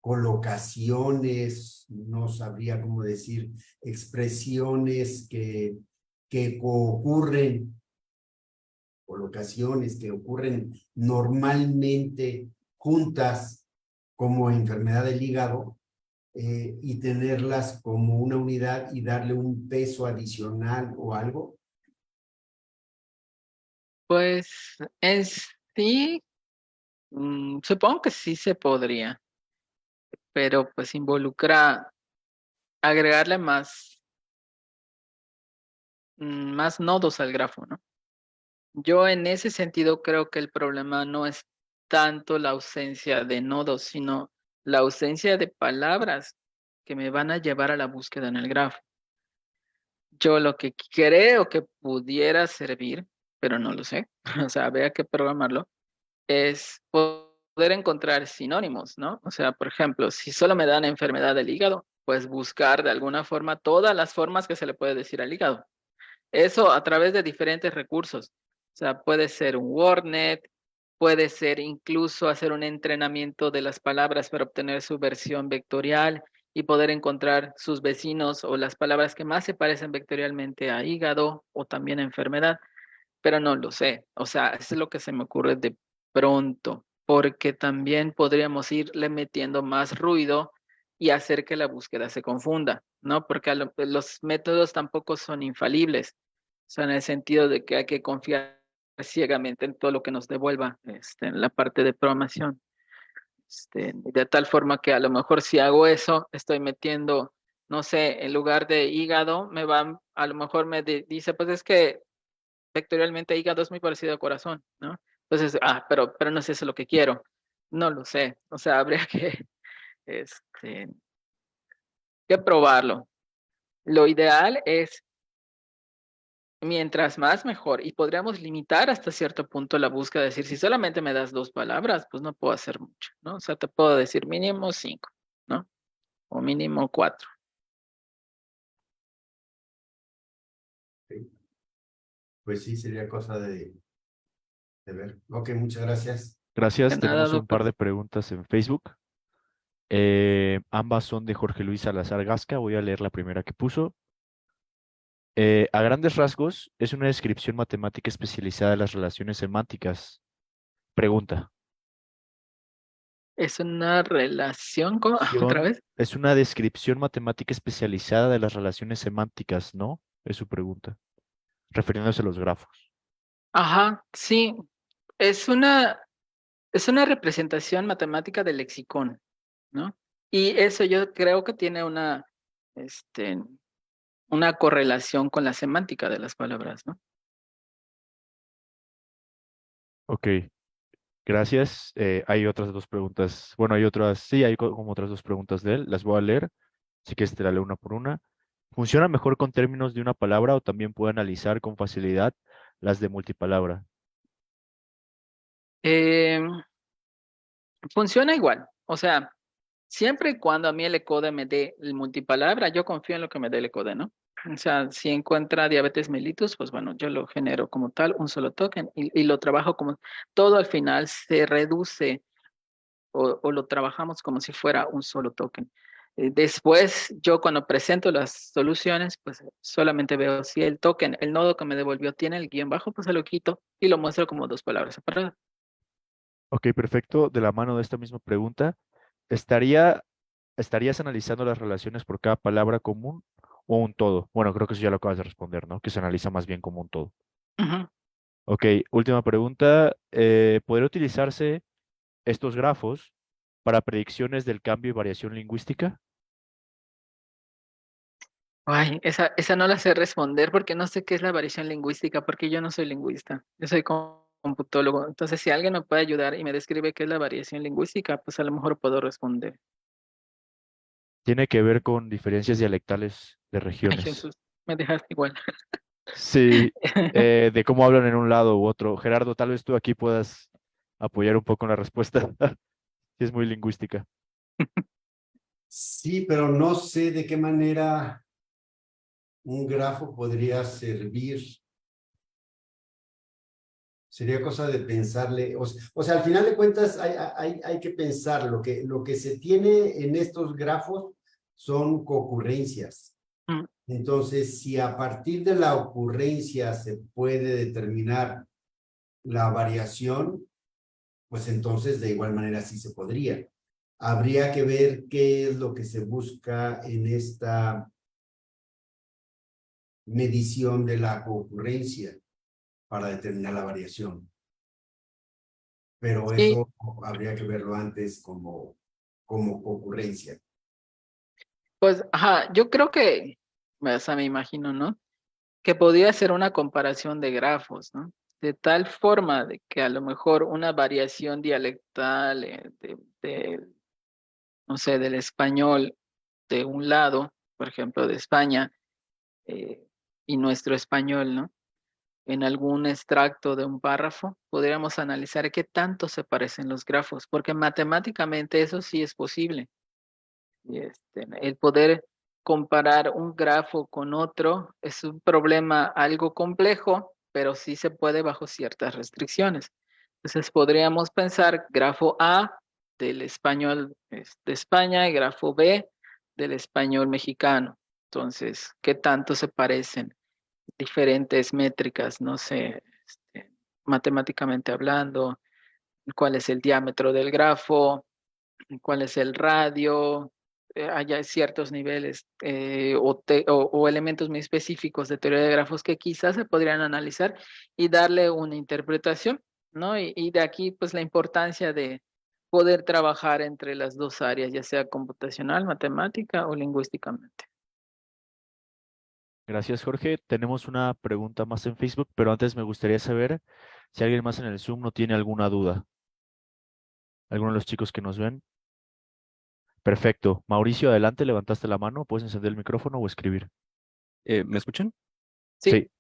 Speaker 3: colocaciones, no sabría cómo decir, expresiones que ocurren, colocaciones que ocurren normalmente juntas como enfermedad del hígado y tenerlas como una unidad y darle un peso adicional o algo?
Speaker 2: Pues sí, supongo que sí se podría, pero pues involucra agregarle más nodos al grafo, ¿no? Yo en ese sentido creo que el problema no es tanto la ausencia de nodos, sino la ausencia de palabras que me van a llevar a la búsqueda en el grafo. Yo lo que creo que pudiera servir, pero no lo sé, o sea, habría que programarlo, es poder encontrar sinónimos, ¿no? O sea, por ejemplo, si solo me dan enfermedad del hígado, pues buscar de alguna forma todas las formas que se le puede decir al hígado. Eso a través de diferentes recursos. O sea, puede ser un WordNet, puede ser incluso hacer un entrenamiento de las palabras para obtener su versión vectorial y poder encontrar sus vecinos o las palabras que más se parecen vectorialmente a hígado o también a enfermedad, pero no lo sé. O sea, eso es lo que se me ocurre de pronto, porque también podríamos irle metiendo más ruido y hacer que la búsqueda se confunda, ¿no? Porque los métodos tampoco son infalibles, o sea, en el sentido de que hay que confiar ciegamente en todo lo que nos devuelva en la parte de programación. De tal forma que a lo mejor si hago eso, estoy metiendo, no sé, en lugar de hígado, a lo mejor dice, pues es que vectorialmente hígado es muy parecido a corazón, ¿no? Entonces, pero no sé si eso es lo que quiero. No lo sé. O sea, habría este, que probarlo. Lo ideal es, mientras más mejor, y podríamos limitar hasta cierto punto la búsqueda, decir, si solamente me das 2 palabras, pues no puedo hacer mucho, ¿no? O sea, te puedo decir mínimo 5, ¿no? O mínimo 4.
Speaker 3: Sí. Pues sí, sería cosa de ver. Ok, muchas gracias.
Speaker 1: Gracias.
Speaker 2: De nada,
Speaker 1: Tenemos un par
Speaker 2: doctor.
Speaker 1: de preguntas en Facebook. Ambas son de Jorge Luis Salazar Gasca. Voy a leer la primera que puso. A grandes rasgos, es una descripción matemática especializada de las relaciones semánticas. Pregunta.
Speaker 2: Es una relación con, otra vez.
Speaker 1: Es una descripción matemática especializada de las relaciones semánticas, ¿no? Es su pregunta, refiriéndose a los grafos.
Speaker 2: Ajá, sí. Es una, es una representación matemática del lexicón, ¿no? Y eso yo creo que tiene este, una correlación con la semántica de las palabras, ¿no?
Speaker 1: Ok, gracias. Hay otras dos preguntas. Bueno, hay otras, sí, hay como otras dos preguntas de él. Las voy a leer, así que te la leo una por una. ¿Funciona mejor con términos de una palabra o también puede analizar con facilidad las de multipalabra?
Speaker 2: Eh, Funciona igual. O sea, siempre y cuando a mí el ECODE me dé el multipalabra, yo confío en lo que me dé el ECODE, ¿no? O sea, si encuentra diabetes mellitus, pues bueno, yo lo genero como tal, un solo token, y lo trabajo como todo al final se reduce o lo trabajamos como si fuera un solo token. Después, yo cuando presento las soluciones, pues solamente veo si el token, el nodo que me devolvió tiene el guión bajo, pues se lo quito y lo muestro como 2 palabras separadas.
Speaker 1: Ok, perfecto. De la mano de esta misma pregunta, ¿estarías analizando las relaciones por cada palabra común o un todo? Bueno, creo que eso ya lo acabas de responder, ¿no? Que se analiza más bien como un todo.
Speaker 2: Ujú.
Speaker 1: Ok, última pregunta. ¿Podría utilizarse estos grafos para predicciones del cambio y variación lingüística?
Speaker 2: Ay, esa no la sé responder porque no sé qué es la variación lingüística, porque yo no soy lingüista, yo soy computólogo. Entonces, si alguien me puede ayudar y me describe qué es la variación lingüística, pues a lo mejor puedo responder.
Speaker 1: Tiene que ver con diferencias dialectales de
Speaker 2: Ay,
Speaker 1: regiones.
Speaker 2: Jesús, me dejaste igual.
Speaker 1: Sí, de cómo hablan en un lado u otro. Gerardo, tal vez tú aquí puedas apoyar un poco en la respuesta. Sí, es muy lingüística.
Speaker 3: Sí, pero no sé de qué manera un grafo podría servir. Sería cosa de pensarle, o sea, al final de cuentas hay que pensar, lo que se tiene en estos grafos son concurrencias.
Speaker 2: Mm,
Speaker 3: Entonces, si a partir de la ocurrencia se puede determinar la variación, pues entonces de igual manera sí se podría. habría que ver qué es lo que se busca en esta medición de la concurrencia para determinar la variación. Pero
Speaker 2: Sí,
Speaker 3: eso habría que verlo antes como concurrencia.
Speaker 2: pues, ajá, yo creo que, o sea, me imagino, ¿no? Que podría ser una comparación de grafos, ¿no? De tal forma de que a lo mejor una variación dialectal no sé, del español de un lado, por ejemplo, de España, eh, y nuestro español, ¿no? En algún extracto de un párrafo, podríamos analizar qué tanto se parecen los grafos, porque matemáticamente eso sí es posible. Y el poder comparar un grafo con otro es un problema algo complejo, pero sí se puede bajo ciertas restricciones. Entonces podríamos pensar grafo A del español de España y grafo B del español mexicano. Entonces, ¿qué tanto se parecen? Diferentes métricas, no sé, matemáticamente hablando, cuál es el diámetro del grafo, cuál es el radio, hay ciertos niveles o elementos muy específicos de teoría de grafos que quizás se podrían analizar y darle una interpretación, ¿no? Y de aquí, pues, la importancia de poder trabajar entre las dos áreas, ya sea computacional, matemática o lingüísticamente.
Speaker 1: Gracias, Jorge. Tenemos una pregunta más en Facebook, pero antes me gustaría saber si alguien más en el Zoom no tiene alguna duda. ¿Alguno de los chicos que nos ven? Perfecto. Mauricio, adelante, levantaste la mano. ¿Puedes encender el micrófono o escribir?
Speaker 4: ¿Me escuchan?
Speaker 2: Sí,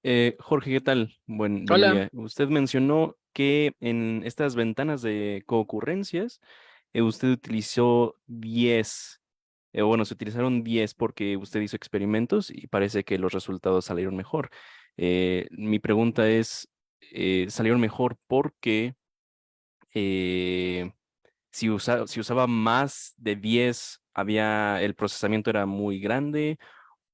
Speaker 1: Sí,
Speaker 4: Jorge, ¿qué tal? Buen
Speaker 2: hola.
Speaker 4: día. Usted mencionó que en estas ventanas de concurrencias, usted utilizó 10. Bueno, se utilizaron 10 porque usted hizo experimentos y parece que los resultados salieron mejor. Mi pregunta es, ¿salieron mejor porque si usaba más de 10, el procesamiento era muy grande?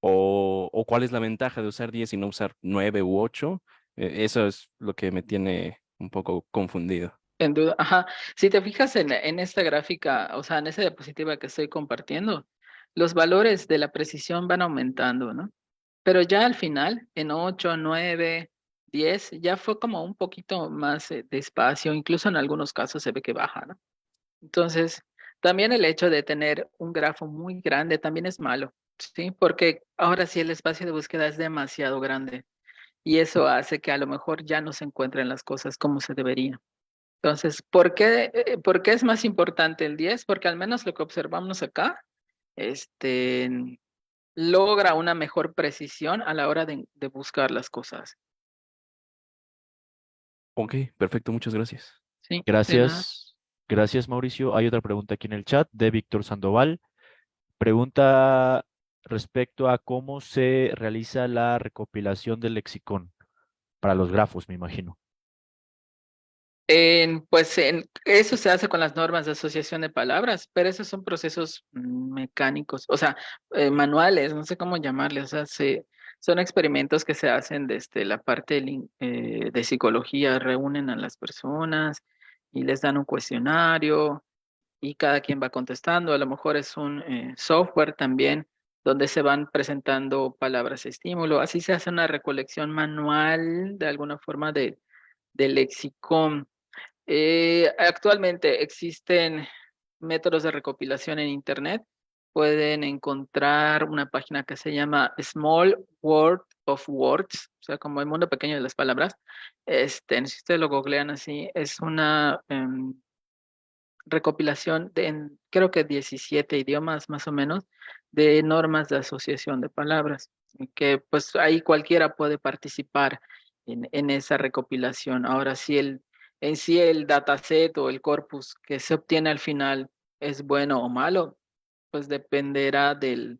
Speaker 4: ¿O cuál es la ventaja de usar 10 y no usar 9 u 8? Eso es lo que me tiene un poco confundido.
Speaker 2: En duda, ajá. Si te fijas en esta gráfica, o sea, en esa diapositiva que estoy compartiendo, los valores de la precisión van aumentando, ¿no? Pero ya al final, en 8, 9, 10, ya fue como un poquito más despacio, incluso en algunos casos se ve que baja, ¿no? Entonces, también el hecho de tener un grafo muy grande también es malo, ¿sí? Porque ahora sí el espacio de búsqueda es demasiado grande y eso hace que a lo mejor ya no se encuentren las cosas como se debería. Entonces, por qué es más importante el 10? Porque al menos lo que observamos acá, este, logra una mejor precisión a la hora de buscar las cosas.
Speaker 4: Ok, perfecto, muchas gracias.
Speaker 2: Sí, de nada.
Speaker 1: gracias. Gracias, Mauricio. Hay otra pregunta aquí en el chat de Víctor Sandoval. Pregunta respecto a cómo se realiza la recopilación del lexicón para los grafos, me imagino.
Speaker 2: Eso se hace con las normas de asociación de palabras, pero esos son procesos mecánicos, o sea, manuales, no sé cómo llamarles, o sea, son experimentos que se hacen desde la parte de psicología, reúnen a las personas y les dan un cuestionario y cada quien va contestando. A lo mejor es un software también donde se van presentando palabras estímulo. Así se hace una recolección manual de alguna forma del lexicón. Actualmente existen métodos de recopilación en Internet. Pueden encontrar una página que se llama Small World of Words, o sea, como el mundo pequeño de las palabras. Si ustedes lo googlean así, es una recopilación creo que 17 idiomas más o menos, de normas de asociación de palabras, y que pues ahí cualquiera puede participar en esa recopilación. Ahora, si en sí el dataset o el corpus que se obtiene al final es bueno o malo, pues dependerá de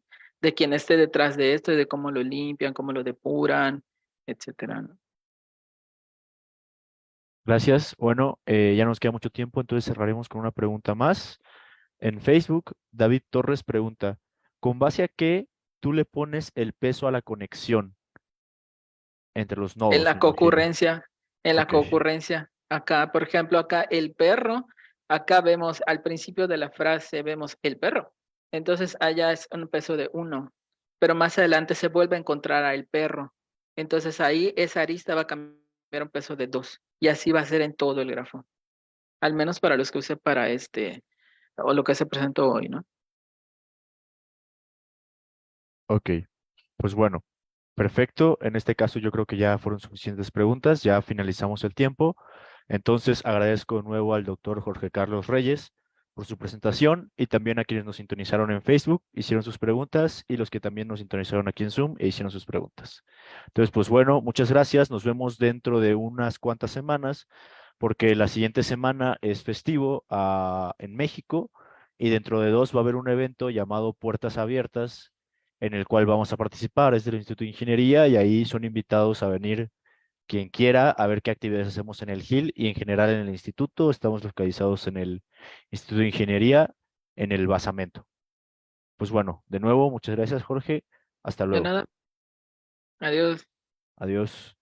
Speaker 2: quién esté detrás de esto y de cómo lo limpian, cómo lo depuran, etcétera, ¿no?
Speaker 1: Gracias. Bueno, ya nos queda mucho tiempo, entonces cerraremos con una pregunta más. En Facebook, David Torres pregunta, ¿con base a qué tú le pones el peso a la conexión entre los
Speaker 2: En
Speaker 1: nodos,
Speaker 2: la
Speaker 1: me imagino?
Speaker 2: concurrencia, en la
Speaker 1: Ok.
Speaker 2: concurrencia. Acá, por ejemplo, acá el perro Acá vemos al principio de la frase, vemos el perro. Entonces allá es un peso de 1, pero más adelante se vuelve a encontrar al perro. Entonces ahí esa arista va a cambiar a un peso de 2. Y así va a ser en todo el grafo. Al menos para los que use para o lo que se presentó hoy, ¿no?
Speaker 1: Ok, pues bueno, perfecto. En este caso yo creo que ya fueron suficientes preguntas, ya finalizamos el tiempo. Entonces agradezco de nuevo al doctor Jorge Carlos Reyes por su presentación y también a quienes nos sintonizaron en Facebook, hicieron sus preguntas y los que también nos sintonizaron aquí en Zoom e hicieron sus preguntas. Entonces, pues bueno, muchas gracias. Nos vemos dentro de unas cuantas semanas porque la siguiente semana es festivo en México y dentro de 2 va a haber un evento llamado Puertas Abiertas en el cual vamos a participar. Es del Instituto de Ingeniería y ahí son invitados a venir quien quiera a ver qué actividades hacemos en el GIL y en general en el instituto. Estamos localizados en el Instituto de Ingeniería, en el basamento. Pues bueno, de nuevo, muchas gracias, Jorge. Hasta
Speaker 2: De
Speaker 1: luego.
Speaker 2: nada. Adiós.
Speaker 1: Adiós.